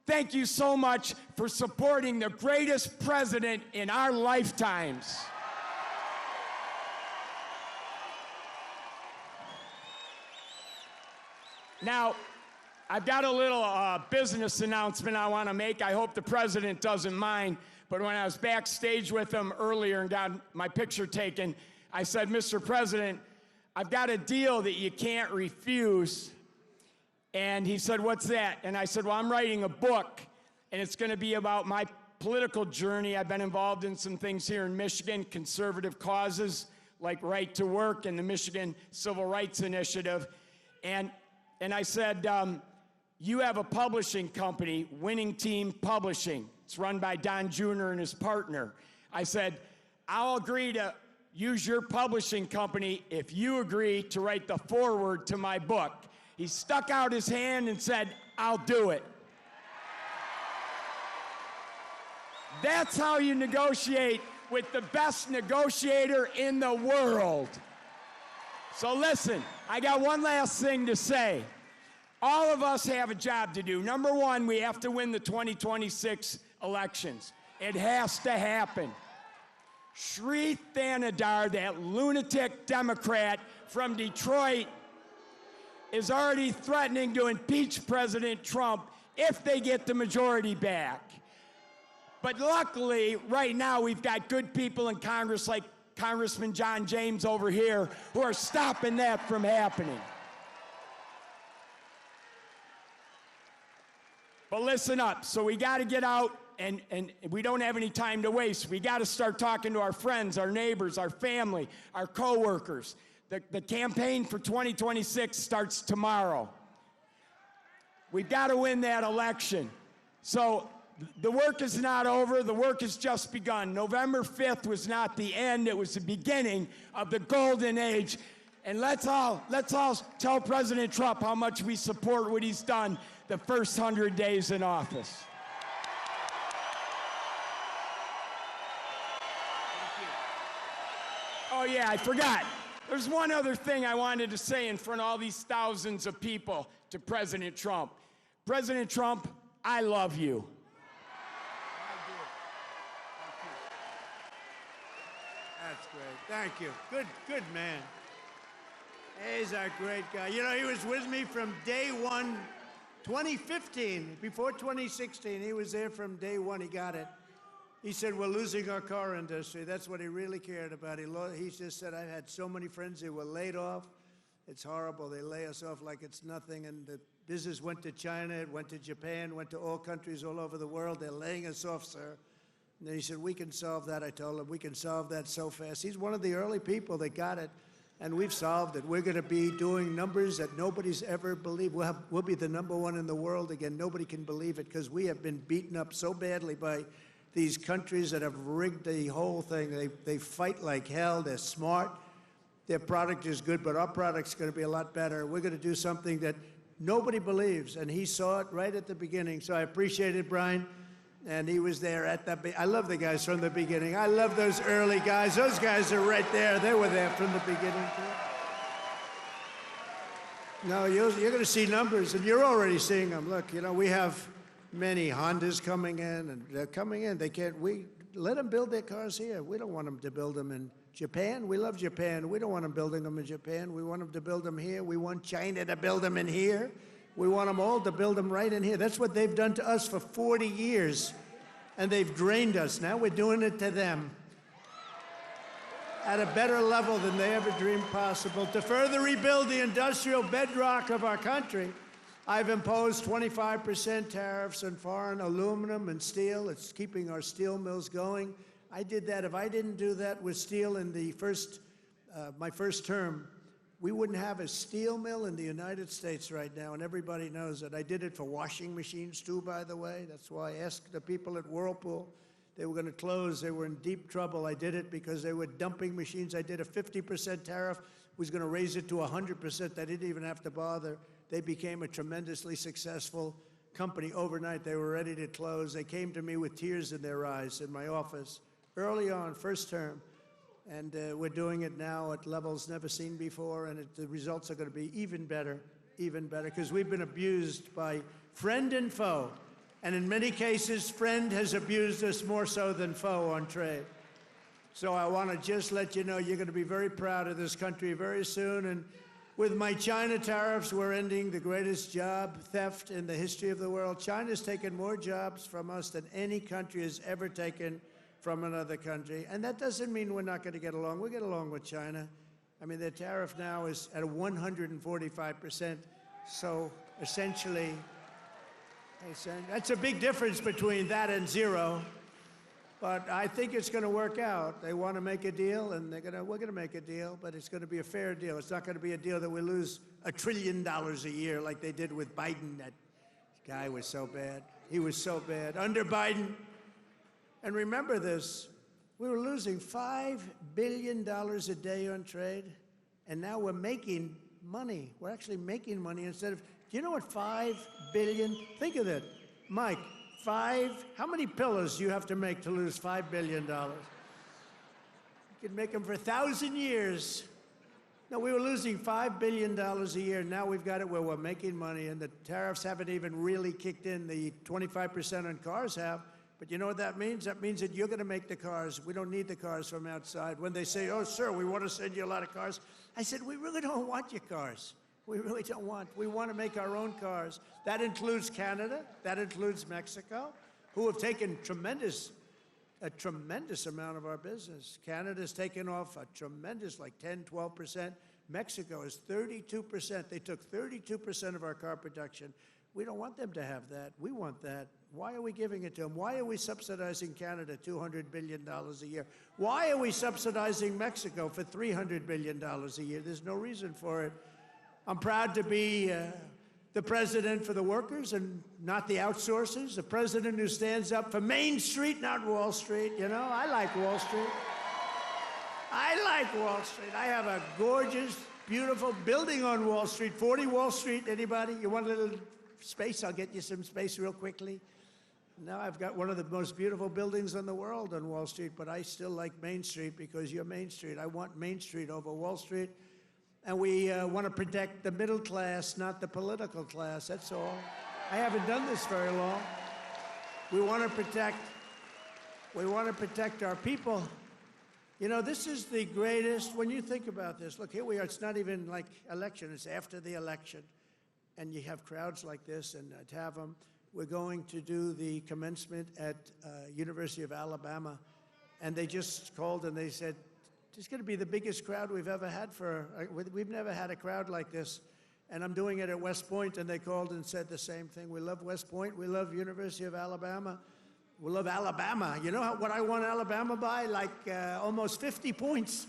Thank you so much for supporting the greatest president in our lifetimes. Now, I've got a little business announcement I want to make. I hope the president doesn't mind. But when I was backstage with him earlier and got my picture taken, I said, Mr. President, I've got a deal that you can't refuse. And he said, what's that? And I said, well, I'm writing a book, and it's going to be about my political journey. I've been involved in some things here in Michigan, conservative causes like right to work and the Michigan Civil Rights Initiative. And I said, you have a publishing company, Winning Team Publishing. It's run by Don Jr. and his partner. I said, I'll agree to use your publishing company if you agree to write the foreword to my book. He stuck out his hand and said, I'll do it. That's how you negotiate with the best negotiator in the world. So listen, I got one last thing to say. All of us have a job to do. Number one, we have to win the 2026 elections. It has to happen. Sri Thanadar, that lunatic Democrat from Detroit, is already threatening to impeach President Trump if they get the majority back. But luckily, right now, we've got good people in Congress like Congressman John James over here who are stopping that from happening. But listen up. So we got to get out, and we don't have any time to waste. We got to start talking to our friends, our neighbors, our family, our coworkers. The campaign for 2026 starts tomorrow. We've got to win that election. So the work is not over. The work has just begun. November 5th was not the end. It was the beginning of the golden age. And let's all tell President Trump how much we support what he's done the first 100 days in office. Oh yeah, I forgot. There's one other thing I wanted to say in front of all these thousands of people to President Trump. President Trump, I love you. That's great. Thank you. Good man. He's a great guy. You know, he was with me from day one, 2015. Before 2016, he was there from day one. He got it. He said, we're losing our car industry. That's what he really cared about. He just said, I've had so many friends who were laid off. It's horrible. They lay us off like it's nothing. And the business went to China, it went to Japan, went to all countries all over the world. They're laying us off, sir. And then he said, we can solve that. I told him, we can solve that so fast. He's one of the early people that got it, and we've solved it. We're going to be doing numbers that nobody's ever believed. We'll be the #1 in the world again. Nobody can believe it because we have been beaten up so badly by these countries that have rigged the whole thing. They fight like hell. They're smart. Their product is good, but our product's going to be a lot better. We're going to do something that nobody believes, and he saw it right at the beginning. So I appreciate it, Brian. And he was there at the I love the guys from the beginning. I love those early guys. Those guys are right there. They were there from the beginning, too. No, you're going to see numbers, and you're already seeing them. Look, you know, we have many Hondas coming in, and they're coming in. We let them build their cars here. We don't want them to build them in Japan. We love Japan. We don't want them building them in Japan. We want them to build them here. We want China to build them in here. We want them all to build them right in here. That's what they've done to us for 40 years, and they've drained us. Now we're doing it to them at a better level than they ever dreamed possible. To further rebuild the industrial bedrock of our country, I've imposed 25% tariffs on foreign aluminum and steel. It's keeping our steel mills going. I did that. If I didn't do that with steel in the my first term, we wouldn't have a steel mill in the United States right now, and everybody knows it. I did it for washing machines, too, by the way. That's why I asked the people at Whirlpool. They were going to close. They were in deep trouble. I did it because they were dumping machines. I did a 50% tariff. Was going to raise it to 100%. They didn't even have to bother. They became a tremendously successful company overnight. They were ready to close. They came to me with tears in their eyes in my office early on, first term. And we're doing it now at levels never seen before, and the results are going to be even better, because we've been abused by friend and foe. And in many cases, friend has abused us more so than foe on trade. So I want to just let you know you're going to be very proud of this country very soon. And with my China tariffs, we're ending the greatest job theft in the history of the world. China's taken more jobs from us than any country has ever taken from another country. And that doesn't mean we're not going to get along. We get along with China. I mean, their tariff now is at 145%. So essentially, that's a big difference between that and zero. But I think it's going to work out. They want to make a deal, and we're going to make a deal, but it's going to be a fair deal. It's not going to be a deal that we lose $1 trillion a year like they did with Biden. That guy was so bad. He was so bad. Under Biden, and remember this, we were losing $5 billion a day on trade, and now we're making money. We're actually making money instead of, do you know what $5 billion, think of that, Mike, how many pillows do you have to make to lose $5 billion? You could make them for 1,000 years. No, we were losing $5 billion a year. Now we've got it where we're making money, and the tariffs haven't even really kicked in. The 25% on cars have. But you know what that means? That means that you're going to make the cars. We don't need the cars from outside. When they say, oh, sir, we want to send you a lot of cars, I said, we really don't want your cars. We really don't want. We want to make our own cars. That includes Canada. That includes Mexico, who have taken a tremendous amount of our business. Canada's taken off a tremendous, like 10, 12%. Mexico is 32%. They took 32% of our car production. We don't want them to have that. We want that. Why are we giving it to them? Why are we subsidizing Canada $200 billion a year? Why are we subsidizing Mexico for $300 billion a year? There's no reason for it. I'm proud to be the president for the workers and not the outsourcers, the president who stands up for Main Street, not Wall Street. You know, I like Wall Street. I like Wall Street. I have a gorgeous, beautiful building on Wall Street, 40 Wall Street. Anybody? You want a little space? I'll get you some space real quickly. Now I've got one of the most beautiful buildings in the world on Wall Street, but I still like Main Street because you're Main Street. I want Main Street over Wall Street. And we want to protect the middle class, not the political class. That's all. I haven't done this very long. We want to protect our people. You know, this is the greatest, when you think about this, look, here we are. It's not even like election. It's after the election. And you have crowds like this, and to have them. We're going to do the commencement at University of Alabama. And they just called and they said, it's going to be the biggest crowd we've ever had we've never had a crowd like this. And I'm doing it at West Point, and they called and said the same thing. We love West Point. We love University of Alabama. We love Alabama. You know what I won Alabama by? Like almost 50 points.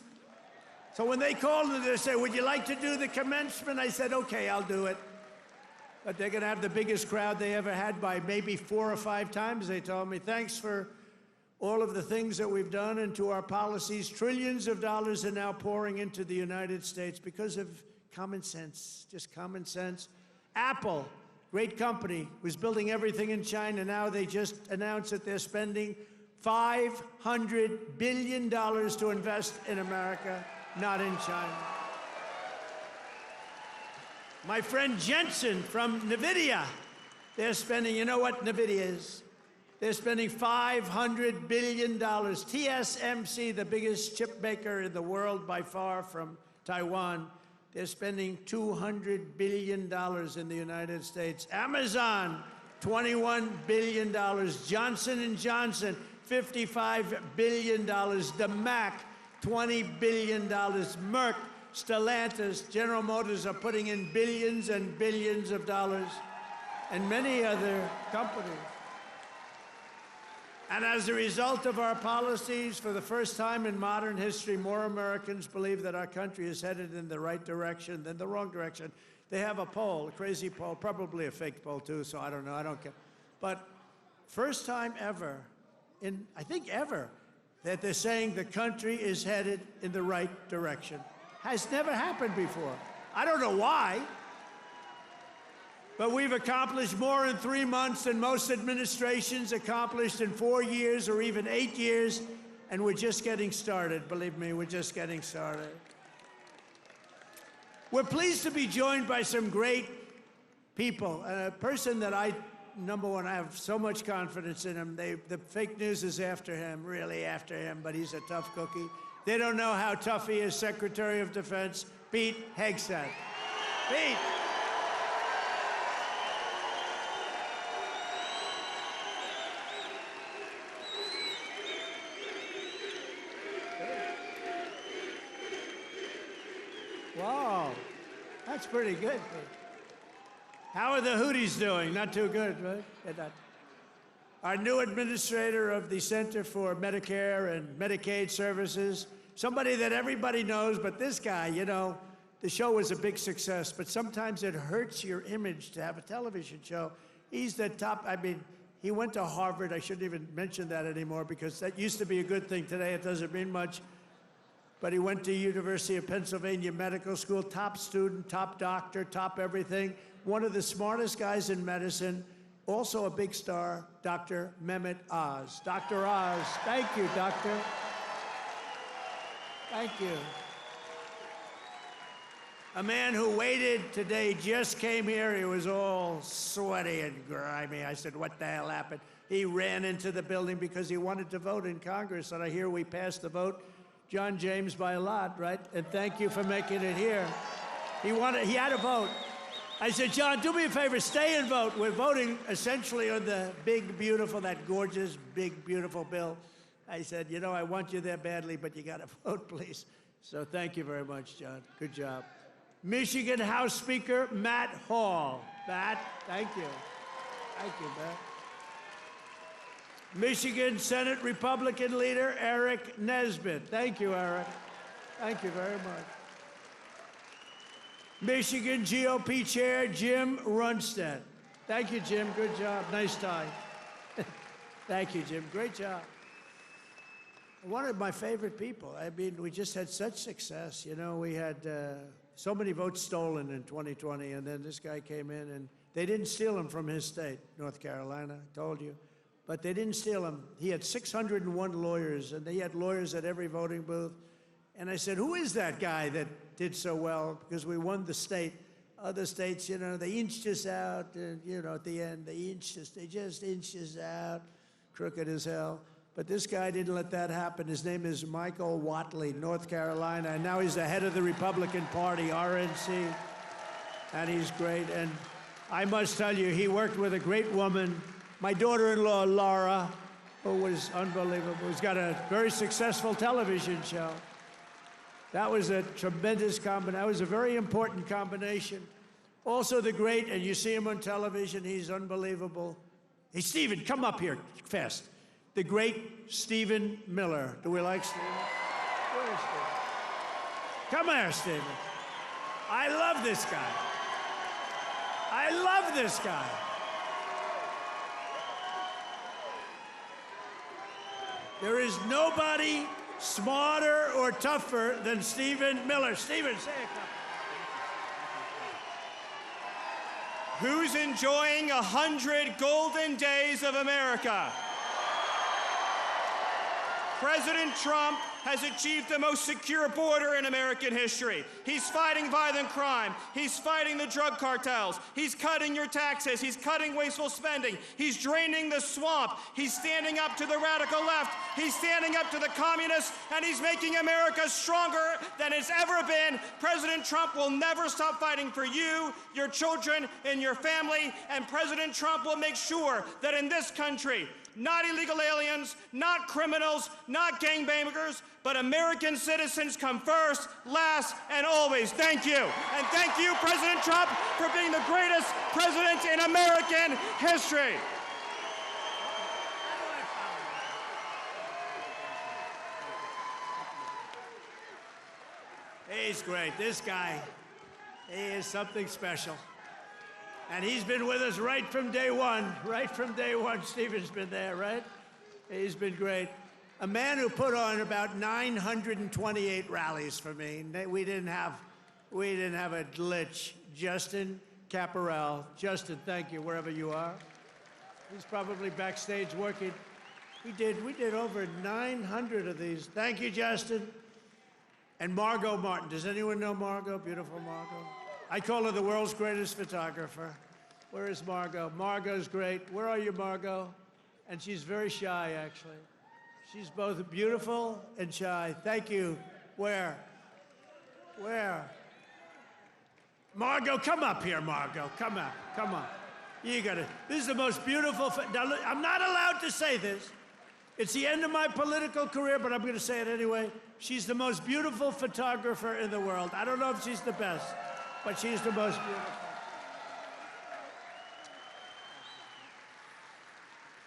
So when they called and they said, would you like to do the commencement? I said, okay, I'll do it. But they're going to have the biggest crowd they ever had by maybe 4 or 5 times. They told me, thanks for all of the things that we've done and to our policies. Trillions of dollars are now pouring into the United States because of common sense, just common sense. Apple, great company, was building everything in China. Now they just announced that they're spending $500 billion to invest in America, not in China. My friend Jensen from NVIDIA, they're spending, you know what NVIDIA is? They're spending $500 billion. TSMC, the biggest chip maker in the world by far from Taiwan, they're spending $200 billion in the United States. Amazon, $21 billion. Johnson & Johnson, $55 billion. The Mac, $20 billion. Merck, Stellantis, General Motors are putting in billions and billions of dollars, and many other companies. And as a result of our policies, for the first time in modern history, more Americans believe that our country is headed in the right direction than the wrong direction. They have a poll, a crazy poll, probably a fake poll too, so I don't know, I don't care. But first time ever, I think ever, that they're saying the country is headed in the right direction. Has never happened before. I don't know why. But we've accomplished more in 3 months than most administrations accomplished in 4 years or even 8 years, and we're just getting started. Believe me, we're just getting started. We're pleased to be joined by some great people. A person that number one, I have so much confidence in him. The fake news is after him, really after him, but he's a tough cookie. They don't know how tough he is, Secretary of Defense, Pete Hegseth. Pete. Wow, that's pretty good. How are the Houthis doing? Not too good, right? Our new administrator of the Center for Medicare and Medicaid Services, somebody that everybody knows, but this guy, you know, the show was a big success, but sometimes it hurts your image to have a television show. He's the top, I mean, he went to Harvard. I shouldn't even mention that anymore because that used to be a good thing. Today it doesn't mean much. But he went to University of Pennsylvania Medical School, top student, top doctor, top everything. One of the smartest guys in medicine, also a big star, Dr. Mehmet Oz. Dr. Oz, thank you, doctor. Thank you. A man who waited today just came here. He was all sweaty and grimy. I said, what the hell happened? He ran into the building because he wanted to vote in Congress, and I hear we passed the vote. John James by a lot, right? And thank you for making it here. He had a vote. I said, John, do me a favor, stay and vote. We're voting essentially on the big, beautiful, that gorgeous, big, beautiful bill. I said, you know, I want you there badly, but you got to vote, please. So thank you very much, John. Good job. Michigan House Speaker Matt Hall. Matt, thank you. Thank you, Matt. Michigan Senate Republican leader Eric Nesbitt. Thank you, Eric. Thank you very much. Michigan GOP Chair Jim Runstead. Thank you, Jim. Good job. Nice tie. Thank you, Jim. Great job. One of my favorite people. I mean, we just had such success. You know, we had so many votes stolen in 2020, and then this guy came in, and they didn't steal him from his state, North Carolina, I told you. But they didn't steal him. He had 601 lawyers, and they had lawyers at every voting booth. And I said, who is that guy that did so well? Because we won the state. Other states, you know, they inched us out, and, you know, at the end, they just inched us out, crooked as hell. But this guy didn't let that happen. His name is Michael Whatley, North Carolina, and now he's the head of the Republican Party, RNC, and he's great. And I must tell you, he worked with a great woman, my daughter-in-law, Laura, who was unbelievable, who's got a very successful television show. That was a tremendous combination. That was a very important combination. Also the great, and you see him on television, he's unbelievable. Hey, Stephen, come up here fast. The great Stephen Miller. Do we like Stephen? Where is Stephen? Come here, Stephen. I love this guy. I love this guy. There is nobody smarter or tougher than Stephen Miller. Stephen, say a couple. Who's enjoying 100 golden days of America? President Trump has achieved the most secure border in American history. He's fighting violent crime. He's fighting the drug cartels. He's cutting your taxes. He's cutting wasteful spending. He's draining the swamp. He's standing up to the radical left. He's standing up to the communists, and he's making America stronger than it's ever been. President Trump will never stop fighting for you, your children, and your family, and President Trump will make sure that in this country, not illegal aliens, not criminals, not gangbangers, but American citizens come first, last, and always. Thank you. And thank you, President Trump, for being the greatest president in American history. He's great. This guy, he is something special. And he's been with us right from day one. Right from day one, Stephen's been there, right? He's been great. A man who put on about 928 rallies for me. We didn't have a glitch. Justin Caparel. Justin, thank you, wherever you are. He's probably backstage working. We did over 900 of these. Thank you, Justin. And Margot Martin. Does anyone know Margot? Beautiful Margot. I call her the world's greatest photographer. Where is Margot? Margot's great. Where are you, Margot? And she's very shy, actually. She's both beautiful and shy. Thank you. Where? Where? Margot, come up here, Margot. Come up. Come on. You got it. This is the most beautiful. Now, look, I'm not allowed to say this. It's the end of my political career, but I'm going to say it anyway. She's the most beautiful photographer in the world. I don't know if she's the best, but she's the most beautiful.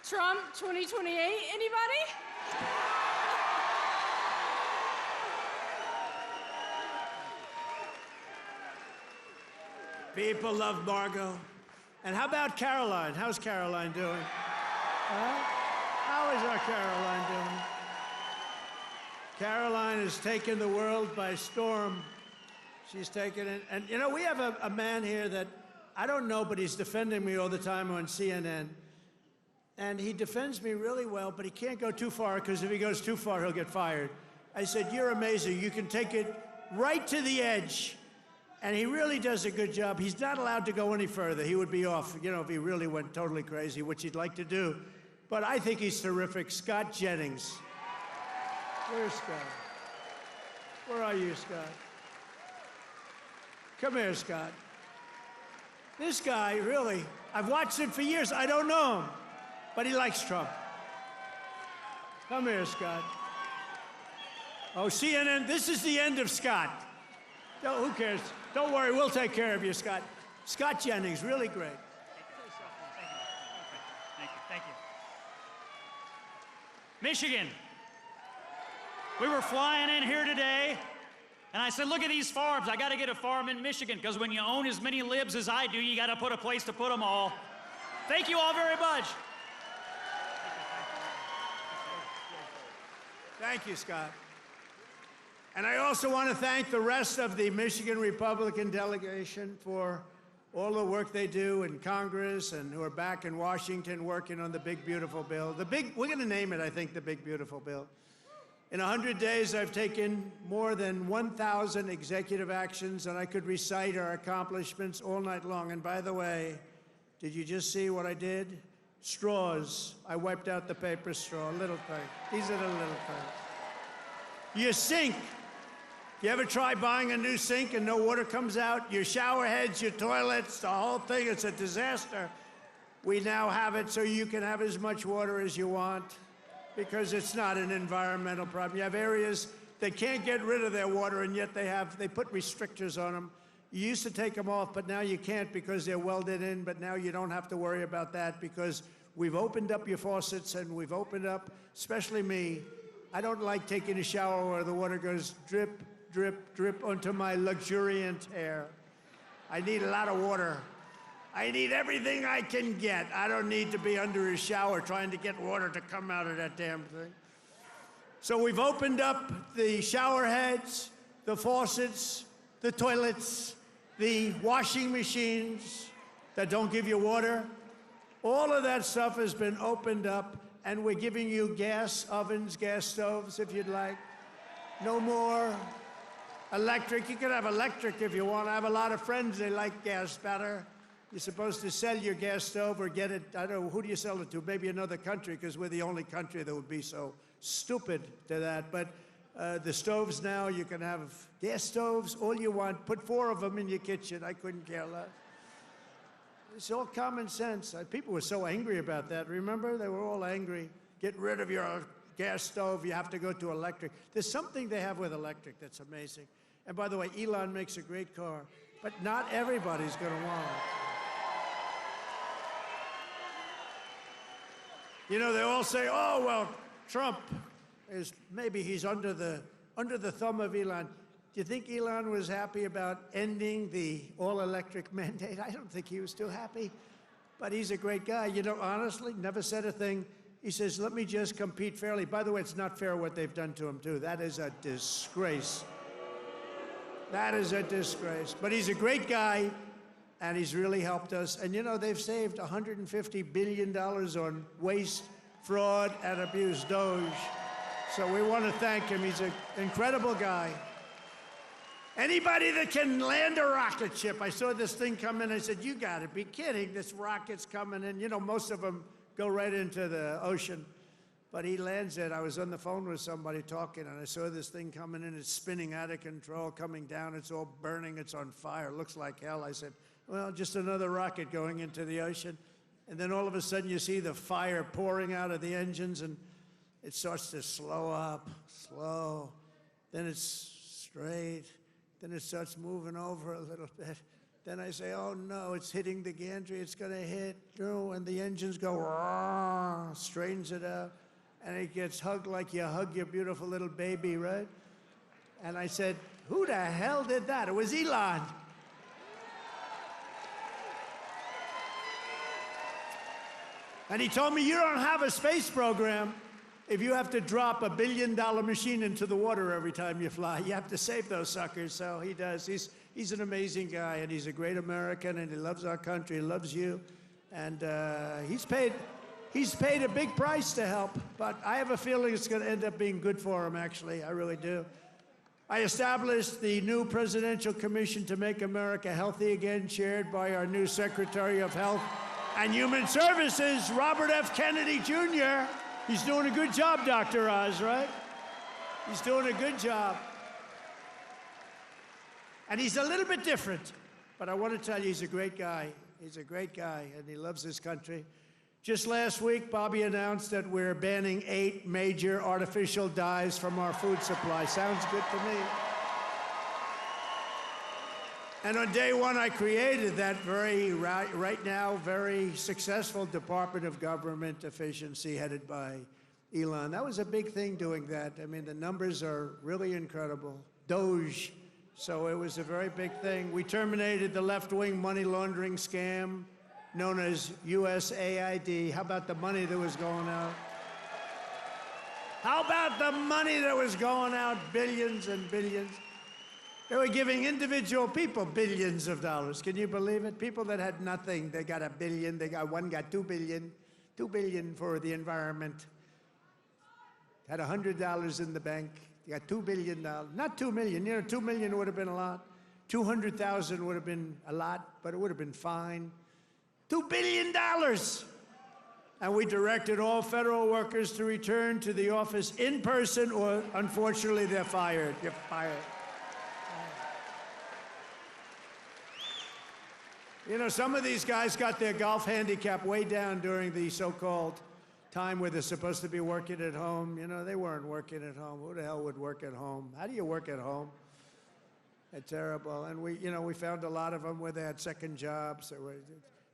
Trump 2028, anybody? People love Margot. And how about Caroline? How's Caroline doing? How is our Caroline doing? Caroline has taken the world by storm. She's taken it. And, you know, we have a man here that I don't know, but he's defending me all the time on CNN. And he defends me really well, but he can't go too far, because if he goes too far, he'll get fired. I said, you're amazing. You can take it right to the edge. And he really does a good job. He's not allowed to go any further. He would be off, you know, if he really went totally crazy, which he'd like to do. But I think he's terrific. Scott Jennings. Where's Scott? Where are you, Scott? Come here, Scott. This guy, really, I've watched him for years. I don't know him, but he likes Trump. Come here, Scott. Oh, CNN, this is the end of Scott. No, who cares? Don't worry, we'll take care of you, Scott. Scott Jennings, really great. Thank you. Michigan. We were flying in here today, and I said, look at these farms. I got to get a farm in Michigan, because when you own as many libs as I do, you got to put a place to put them all. Thank you all very much. Thank you, Scott. And I also want to thank the rest of the Michigan Republican delegation for all the work they do in Congress and who are back in Washington working on the big, beautiful bill. We're going to name it, I think, the big, beautiful bill. In 100 days, I've taken more than 1,000 executive actions, and I could recite our accomplishments all night long. And by the way, did you just see what I did? Straws. I wiped out the paper straw, little thing. These are the little things. Your sink. You ever try buying a new sink and no water comes out? Your shower heads, your toilets, the whole thing, it's a disaster. We now have it so you can have as much water as you want, because it's not an environmental problem. You have areas that can't get rid of their water, and yet they put restrictors on them. You used to take them off, but now you can't because they're welded in, but now you don't have to worry about that because we've opened up your faucets, and we've opened up, especially me. I don't like taking a shower where the water goes drip, drip, drip onto my luxuriant hair. I need a lot of water. I need everything I can get. I don't need to be under a shower trying to get water to come out of that damn thing. So we've opened up the shower heads, the faucets, the toilets, the washing machines that don't give you water. All of that stuff has been opened up, and we're giving you gas ovens, gas stoves, if you'd like. No more electric. You can have electric if you want. I have a lot of friends, they like gas better. You're supposed to sell your gas stove or get it, I don't know, who do you sell it to? Maybe another country, because we're the only country that would be so stupid to that. But the stoves now, you can have gas stoves, all you want. Put 4 of them in your kitchen. I couldn't care less. It's all common sense. People were so angry about that. Remember? They were all angry. Get rid of your gas stove. You have to go to electric. There's something they have with electric that's amazing. And by the way, Elon makes a great car, but not everybody's going to want it. You know, they all say, oh, well, Trump is, maybe he's under the thumb of Elon. Do you think Elon was happy about ending the all-electric mandate? I don't think he was too happy, but he's a great guy. You know, honestly, never said a thing. He says, let me just compete fairly. By the way, it's not fair what they've done to him, too. That is a disgrace. That is a disgrace. But he's a great guy, and he's really helped us. And, you know, they've saved $150 billion on waste, fraud, and abuse, Doge. So we want to thank him. He's an incredible guy. Anybody that can land a rocket ship. I saw this thing come in. I said, you got to be kidding. This rocket's coming in. You know, most of them go right into the ocean. But he lands it. I was on the phone with somebody talking, and I saw this thing coming in. It's spinning out of control, coming down. It's all burning. It's on fire. It looks like hell. I said, well, just another rocket going into the ocean. And then all of a sudden, you see the fire pouring out of the engines, and it starts to slow up, slow. Then it's straight. Then it starts moving over a little bit. Then I say, oh, no, it's hitting the gantry. It's going to hit. And the engines go, rah, straightens it out. And it gets hugged like you hug your beautiful little baby, right? And I said, who the hell did that? It was Elon. And he told me, you don't have a space program if you have to drop $1 billion machine into the water every time you fly. You have to save those suckers. So he does. He's an amazing guy, and he's a great American, and he loves our country. He loves you. And he's paid a big price to help, but I have a feeling it's going to end up being good for him, actually. I really do. I established the new Presidential Commission to Make America Healthy Again, chaired by our new Secretary of Health and Human Services, Robert F. Kennedy, Jr. He's doing a good job, Dr. Oz, right? He's doing a good job. And he's a little bit different, but I want to tell you, he's a great guy. He's a great guy, and he loves his country. Just last week, Bobby announced that we're banning 8 major artificial dyes from our food supply. Sounds good to me. And on day one, I created that right now, very successful Department of Government Efficiency headed by Elon. That was a big thing doing that. I mean, the numbers are really incredible. Doge. So it was a very big thing. We terminated the left-wing money laundering scam known as USAID. How about the money that was going out? How about the money that was going out? Billions and billions. They were giving individual people billions of dollars. Can you believe it? People that had nothing, they got $1 billion. One got $2 billion. $2 billion for the environment. Had $100 in the bank. You got $2 billion. Not $2 million. You know, $2 million would have been a lot. 200,000 would have been a lot, but it would have been fine. $2 billion. And we directed all federal workers to return to the office in person, or unfortunately, they're fired. You're fired. You know, some of these guys got their golf handicap way down during the so-called time where they're supposed to be working at home. You know, they weren't working at home. Who the hell would work at home? How do you work at home? They're terrible. And we found a lot of them where they had second jobs. They were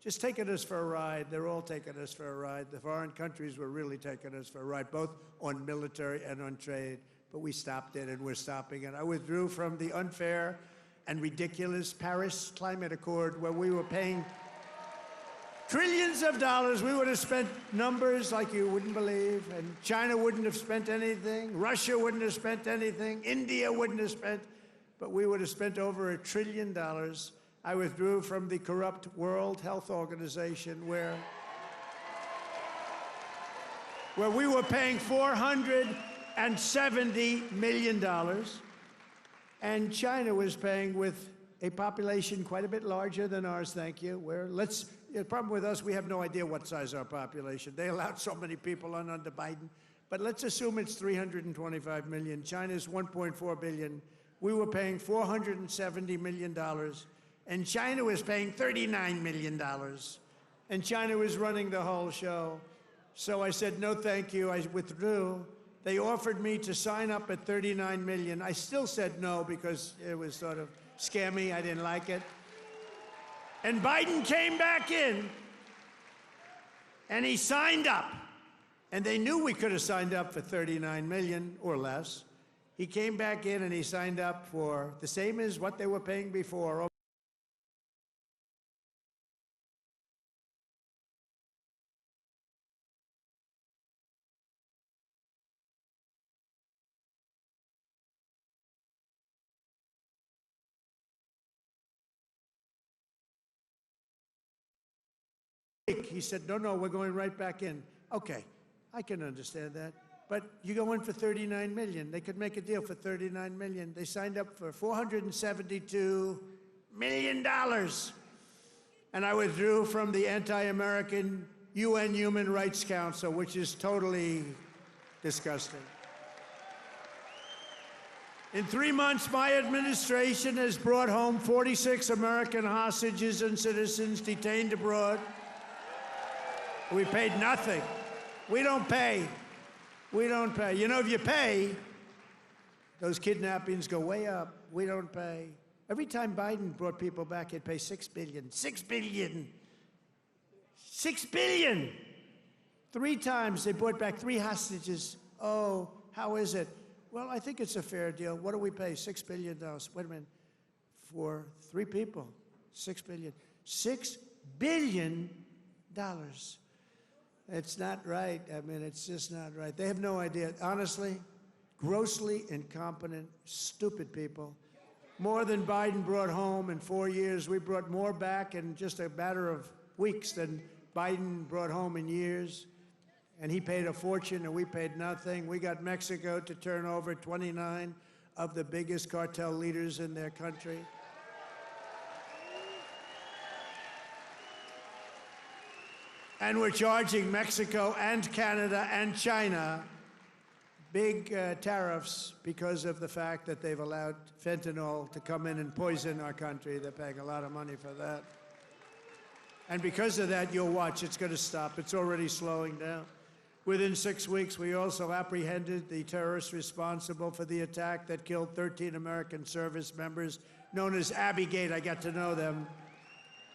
just taking us for a ride. They're all taking us for a ride. The foreign countries were really taking us for a ride, both on military and on trade. But we stopped it, and we're stopping it. I withdrew from the unfair and ridiculous Paris Climate Accord, where we were paying Trillions of dollars. We would have spent numbers like you wouldn't believe, and China wouldn't have spent anything, Russia wouldn't have spent anything, India wouldn't have spent, but we would have spent over $1 trillion. I withdrew from the corrupt World Health Organization where we were paying $470 million, and China was paying with a population quite a bit larger than ours, thank you. The problem with us, we have no idea what size our population. They allowed so many people on under Biden. But let's assume it's 325 million. China's 1.4 billion. We were paying $470 million. And China was paying $39 million. And China was running the whole show. So I said, no, thank you. I withdrew. They offered me to sign up at $39 million. I still said no because it was sort of scammy. I didn't like it. And Biden came back in, and he signed up. And they knew we could have signed up for $39 million or less. He came back in, and he signed up for the same as what they were paying before. He said, no, we're going right back in. Okay, I can understand that. But you go in for $39 million. They could make a deal for $39 million. They signed up for $472 million. And I withdrew from the anti-American UN Human Rights Council, which is totally disgusting. In 3 months, my administration has brought home 46 American hostages and citizens detained abroad. We paid nothing. We don't pay. We don't pay. You know, if you pay, those kidnappings go way up. We don't pay. Every time Biden brought people back, he'd pay $6 billion. $6 billion. $6 billion. 3 times they brought back 3 hostages. Oh, how is it? Well, I think it's a fair deal. What do we pay? $6 billion. Wait a minute. For 3 people, $6 billion. $6 billion. It's not right. I mean, it's just not right. They have no idea. Honestly, grossly incompetent, stupid people. More than Biden brought home in 4 years. We brought more back in just a matter of weeks than Biden brought home in years. And he paid a fortune, and we paid nothing. We got Mexico to turn over 29 of the biggest cartel leaders in their country. And we're charging Mexico and Canada and China big tariffs because of the fact that they've allowed fentanyl to come in and poison our country. They're paying a lot of money for that. And because of that, you'll watch, it's going to stop. It's already slowing down. Within 6 weeks, we also apprehended the terrorists responsible for the attack that killed 13 American service members, known as Abbey-gate. I got to know them.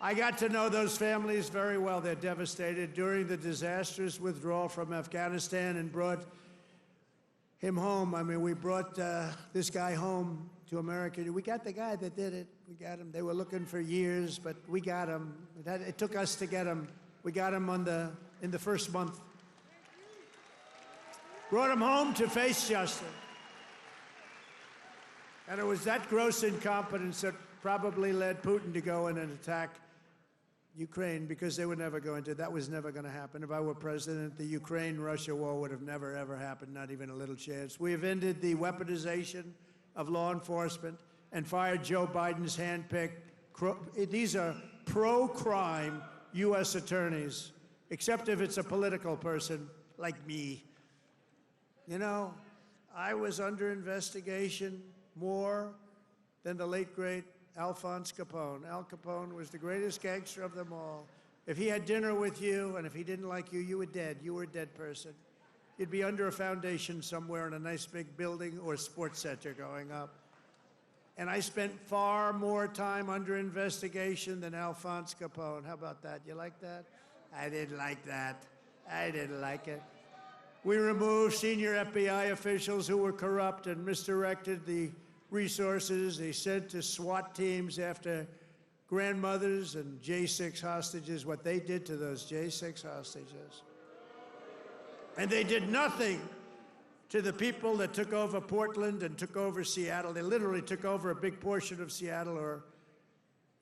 I got to know those families very well. They're devastated during the disastrous withdrawal from Afghanistan and brought him home. I mean, we brought this guy home to America. We got the guy that did it. We got him. They were looking for years, but we got him. It took us to get him. We got him in the first month. Brought him home to face justice. And it was that gross incompetence that probably led Putin to go in and attack Ukraine, because they were never going to. That was never going to happen. If I were president, the Ukraine-Russia war would have never, ever happened, not even a little chance. We have ended the weaponization of law enforcement and fired Joe Biden's handpicked, these are pro-crime U.S. attorneys, except if it's a political person like me. You know, I was under investigation more than the late, great Alphonse Capone. Al Capone was the greatest gangster of them all. If he had dinner with you, and if he didn't like you, you were dead. You were a dead person. You'd be under a foundation somewhere in a nice big building or sports center going up. And I spent far more time under investigation than Alphonse Capone. How about that? You like that? I didn't like that. I didn't like it. We removed senior FBI officials who were corrupt and misdirected the resources they sent to SWAT teams after grandmothers and J6 hostages, what they did to those J6 hostages. And they did nothing to the people that took over Portland and took over Seattle. They literally took over a big portion of Seattle, or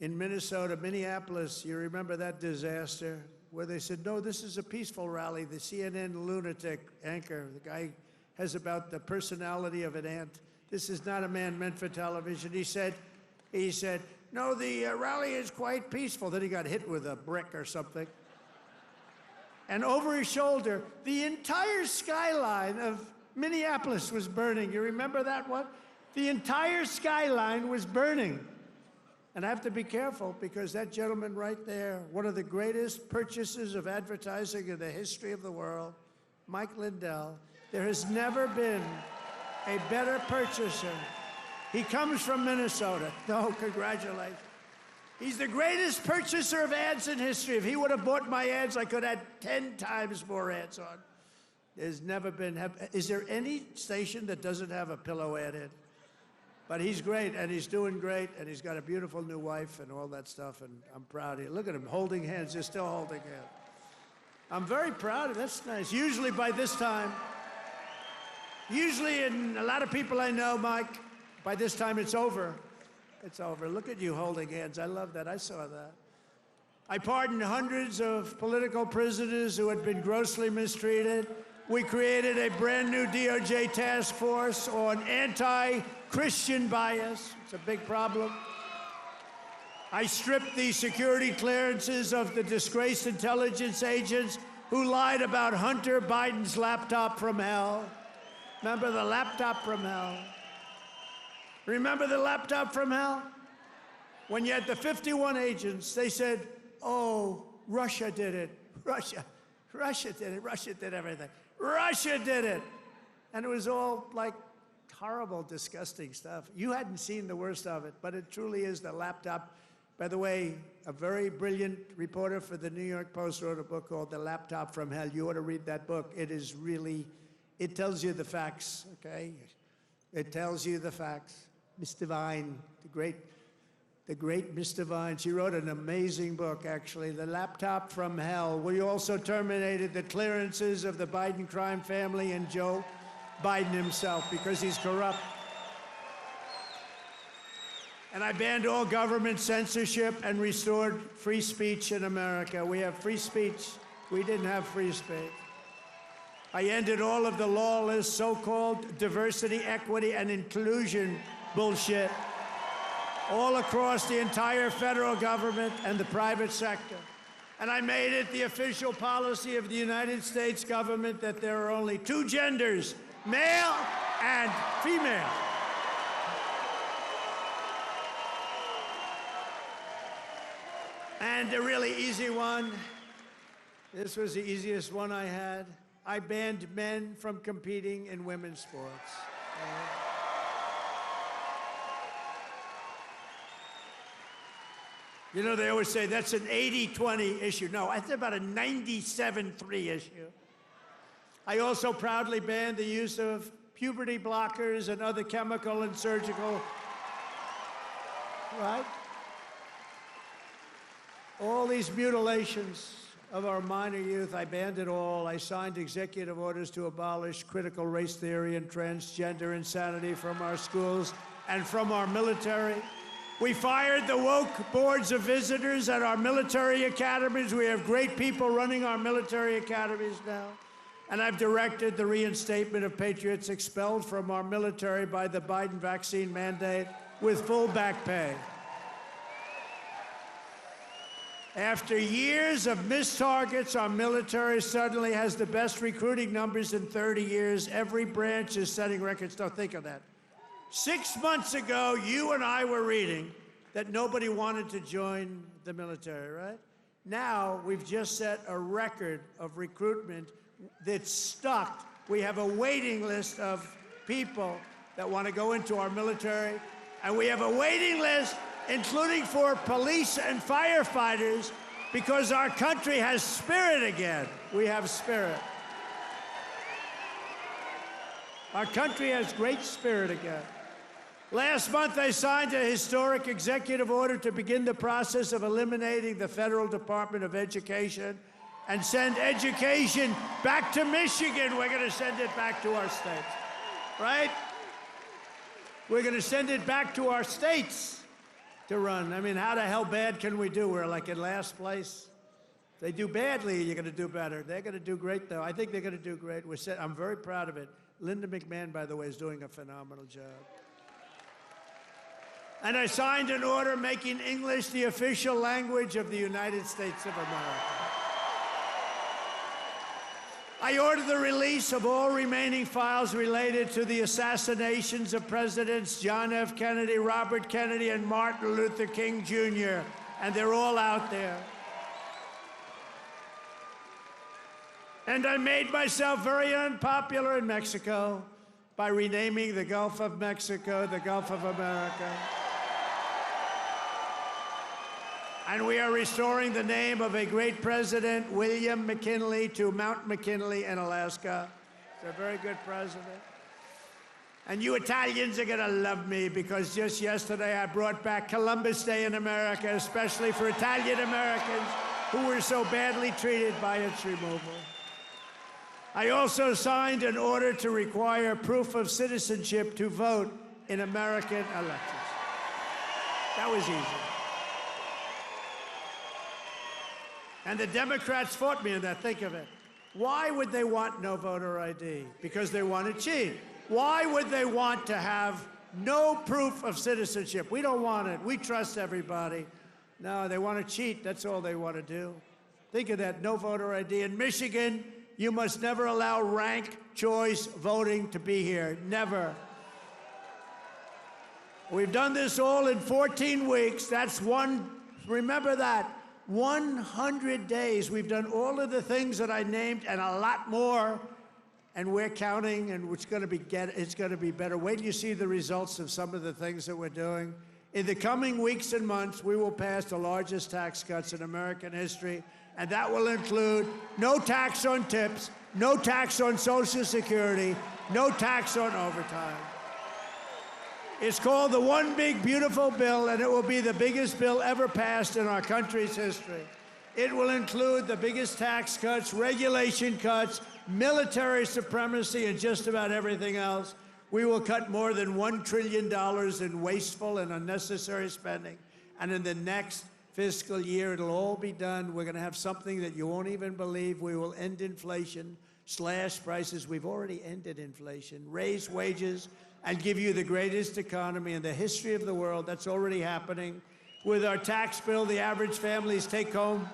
in Minnesota, Minneapolis, you remember that disaster where they said, no, this is a peaceful rally. The CNN lunatic anchor, the guy has about the personality of an ant. This is not a man meant for television. He said, no, the rally is quite peaceful. Then he got hit with a brick or something. And over his shoulder, the entire skyline of Minneapolis was burning. You remember that one? The entire skyline was burning. And I have to be careful because that gentleman right there, one of the greatest purchasers of advertising in the history of the world, Mike Lindell, there has never been a better purchaser. He comes from Minnesota. No, congratulations. He's the greatest purchaser of ads in history. If he would have bought my ads, I could have had 10 times more ads on. There's never been, is there any station that doesn't have a pillow ad in? But he's great, and he's doing great, and he's got a beautiful new wife and all that stuff, and I'm proud of you. Look at him holding hands. They're still holding hands. I'm very proud of him. That's nice. Usually by this time, and a lot of people I know, Mike, by this time it's over. It's over. Look at you holding hands. I love that. I saw that. I pardoned hundreds of political prisoners who had been grossly mistreated. We created a brand new DOJ task force on anti-Christian bias. It's a big problem. I stripped the security clearances of the disgraced intelligence agents who lied about Hunter Biden's laptop from hell. Remember the laptop from hell? Remember the laptop from hell? When you had the 51 agents, they said, oh, Russia did it. Russia did it. Russia did everything. Russia did it. And it was all like horrible, disgusting stuff. You hadn't seen the worst of it, but it truly is the laptop. By the way, a very brilliant reporter for the New York Post wrote a book called The Laptop from Hell. You ought to read that book. It is really, it tells you the facts, okay? It tells you the facts. Miss Devine, the great Miss Devine, she wrote an amazing book, actually, The Laptop from Hell. We also terminated the clearances of the Biden crime family and Joe Biden himself because he's corrupt. And I banned all government censorship and restored free speech in America. We have free speech. We didn't have free speech. I ended all of the lawless so-called diversity, equity, and inclusion bullshit all across the entire federal government and the private sector. And I made it the official policy of the United States government that there are only two genders, male and female. And a really easy one, this was the easiest one I had. I banned men from competing in women's sports. You know, they always say that's an 80-20 issue. No, it's about a 97-3 issue. I also proudly banned the use of puberty blockers and other chemical and surgical, right? All these mutilations of our minor youth, I banned it all. I signed executive orders to abolish critical race theory and transgender insanity from our schools and from our military. We fired the woke boards of visitors at our military academies. We have great people running our military academies now. And I've directed the reinstatement of patriots expelled from our military by the Biden vaccine mandate with full back pay. After years of missed targets, our military suddenly has the best recruiting numbers in 30 years. Every branch is setting records. Don't think of that. 6 months ago, you and I were reading that nobody wanted to join the military, right? Now, we've just set a record of recruitment that's stuck. We have a waiting list of people that want to go into our military, and we have a waiting list including for police and firefighters, because our country has spirit again. We have spirit. Our country has great spirit again. Last month, I signed a historic executive order to begin the process of eliminating the Federal Department of Education and send education back to Michigan. We're going to send it back to our states, right? We're going to send it back to our states to run. I mean, how the hell bad can we do? We're like in last place. If they do badly, you're going to do better. They're going to do great, though. I think they're going to do great. I'm very proud of it. Linda McMahon, by the way, is doing a phenomenal job. And I signed an order making English the official language of the United States of America. I ordered the release of all remaining files related to the assassinations of Presidents John F. Kennedy, Robert Kennedy, and Martin Luther King, Jr., and they're all out there. And I made myself very unpopular in Mexico by renaming the Gulf of Mexico the Gulf of America. And we are restoring the name of a great president, William McKinley, to Mount McKinley in Alaska. He's a very good president. And you Italians are going to love me because just yesterday I brought back Columbus Day in America, especially for Italian Americans who were so badly treated by its removal. I also signed an order to require proof of citizenship to vote in American elections. That was easy. And the Democrats fought me in that. Think of it. Why would they want no voter ID? Because they want to cheat. Why would they want to have no proof of citizenship? We don't want it. We trust everybody. No, they want to cheat. That's all they want to do. Think of that. No voter ID. In Michigan, you must never allow ranked choice voting to be here. Never. We've done this all in 14 weeks. That's remember that. 100 days. We've done all of the things that I named and a lot more, and we're counting, and it's going to be better. Wait till you see the results of some of the things that we're doing. In the coming weeks and months, we will pass the largest tax cuts in American history, and that will include no tax on tips, no tax on Social Security, no tax on overtime. It's called the One Big Beautiful Bill, and it will be the biggest bill ever passed in our country's history. It will include the biggest tax cuts, regulation cuts, military supremacy, and just about everything else. We will cut more than $1 trillion in wasteful and unnecessary spending. And in the next fiscal year, it'll all be done. We're going to have something that you won't even believe. We will end inflation, slash prices. We've already ended inflation, raise wages, and give you the greatest economy in the history of the world. That's already happening. With our tax bill, the average family's take-home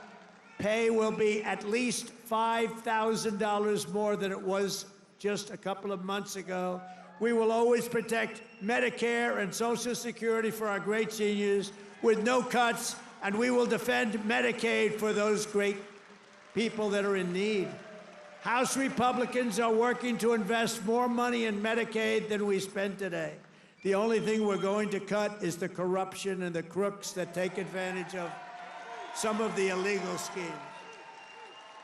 pay will be at least $5,000 more than it was just a couple of months ago. We will always protect Medicare and Social Security for our great seniors with no cuts, and we will defend Medicaid for those great people that are in need. House Republicans are working to invest more money in Medicaid than we spend today. The only thing we're going to cut is the corruption and the crooks that take advantage of some of the illegal schemes.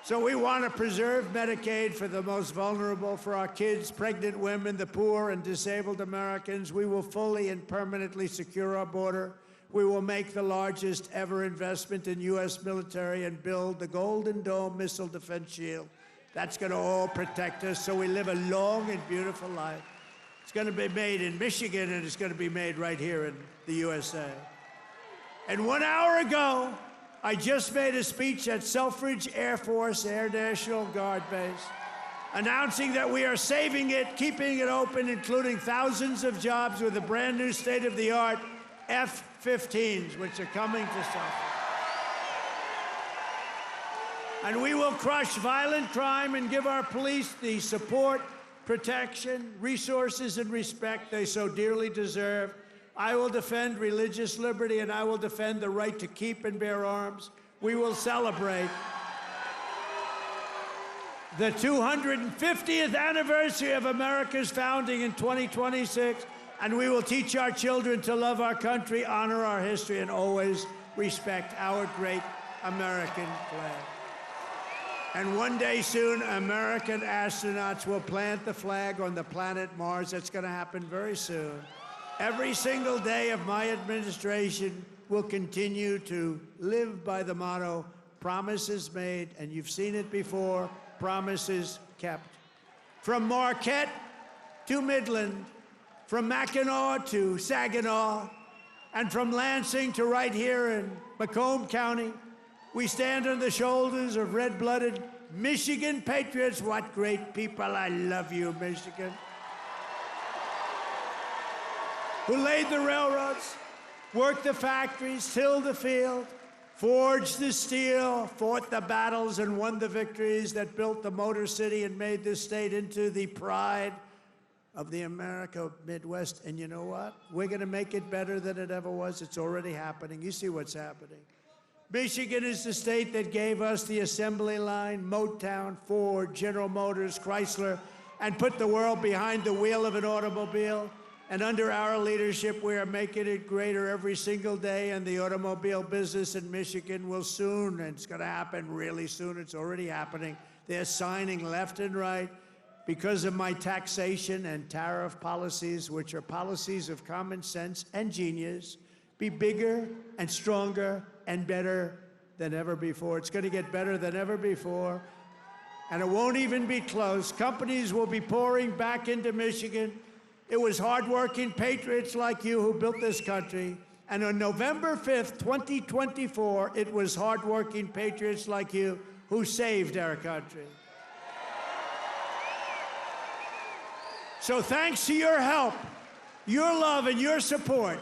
So we want to preserve Medicaid for the most vulnerable, for our kids, pregnant women, the poor, and disabled Americans. We will fully and permanently secure our border. We will make the largest ever investment in U.S. military and build the Golden Dome missile defense shield. That's going to all protect us so we live a long and beautiful life. It's going to be made in Michigan, and it's going to be made right here in the USA. And 1 hour ago, I just made a speech at Selfridge Air Force Air National Guard Base, announcing that we are saving it, keeping it open, including thousands of jobs with the brand new state-of-the-art F-15s, which are coming to Selfridge. And we will crush violent crime and give our police the support, protection, resources, and respect they so dearly deserve. I will defend religious liberty, and I will defend the right to keep and bear arms. We will celebrate the 250th anniversary of America's founding in 2026, and we will teach our children to love our country, honor our history, and always respect our great American flag. And one day soon, American astronauts will plant the flag on the planet Mars. That's going to happen very soon. Every single day of my administration will continue to live by the motto, promises made, and you've seen it before, promises kept. From Marquette to Midland, from Mackinac to Saginaw, and from Lansing to right here in Macomb County, we stand on the shoulders of red-blooded Michigan patriots. What great people. I love you, Michigan. Who laid the railroads, worked the factories, tilled the field, forged the steel, fought the battles and won the victories that built the Motor City and made this state into the pride of the America Midwest. And you know what? We're going to make it better than it ever was. It's already happening. You see what's happening. Michigan is the state that gave us the assembly line, Motown, Ford, General Motors, Chrysler, and put the world behind the wheel of an automobile. And under our leadership, we are making it greater every single day, and the automobile business in Michigan will soon, and it's going to happen really soon, it's already happening. They're signing left and right because of my taxation and tariff policies, which are policies of common sense and genius, be bigger and stronger and better than ever before. It's going to get better than ever before, and it won't even be close. Companies will be pouring back into Michigan. It was hardworking patriots like you who built this country. And on November 5th, 2024, it was hardworking patriots like you who saved our country. So thanks to your help, your love, and your support,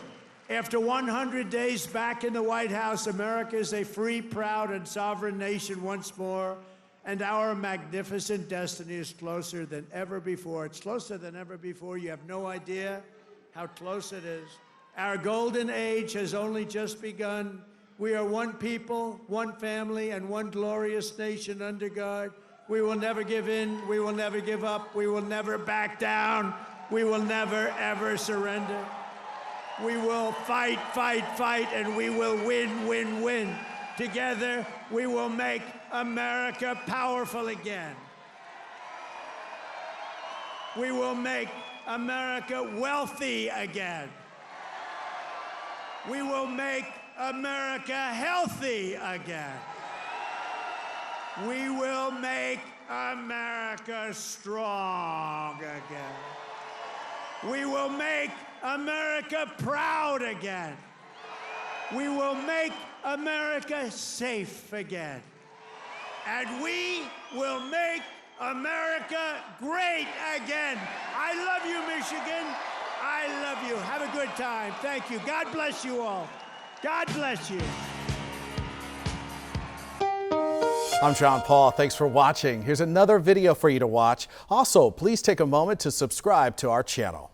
after 100 days back in the White House, America is a free, proud, and sovereign nation once more. And our magnificent destiny is closer than ever before. It's closer than ever before. You have no idea how close it is. Our golden age has only just begun. We are one people, one family, and one glorious nation under God. We will never give in. We will never give up. We will never back down. We will never, ever surrender. We will fight, fight, fight, and we will win, win, win. Together, we will make America powerful again. We will make America wealthy again. We will make America healthy again. We will make America strong again. We will make America proud again. We will make America safe again. And we will make America great again. I love you, Michigan. I love you. Have a good time. Thank you. God bless you all. God bless you. I'm John Paul. Thanks for watching. Here's another video for you to watch. Also, please take a moment to subscribe to our channel.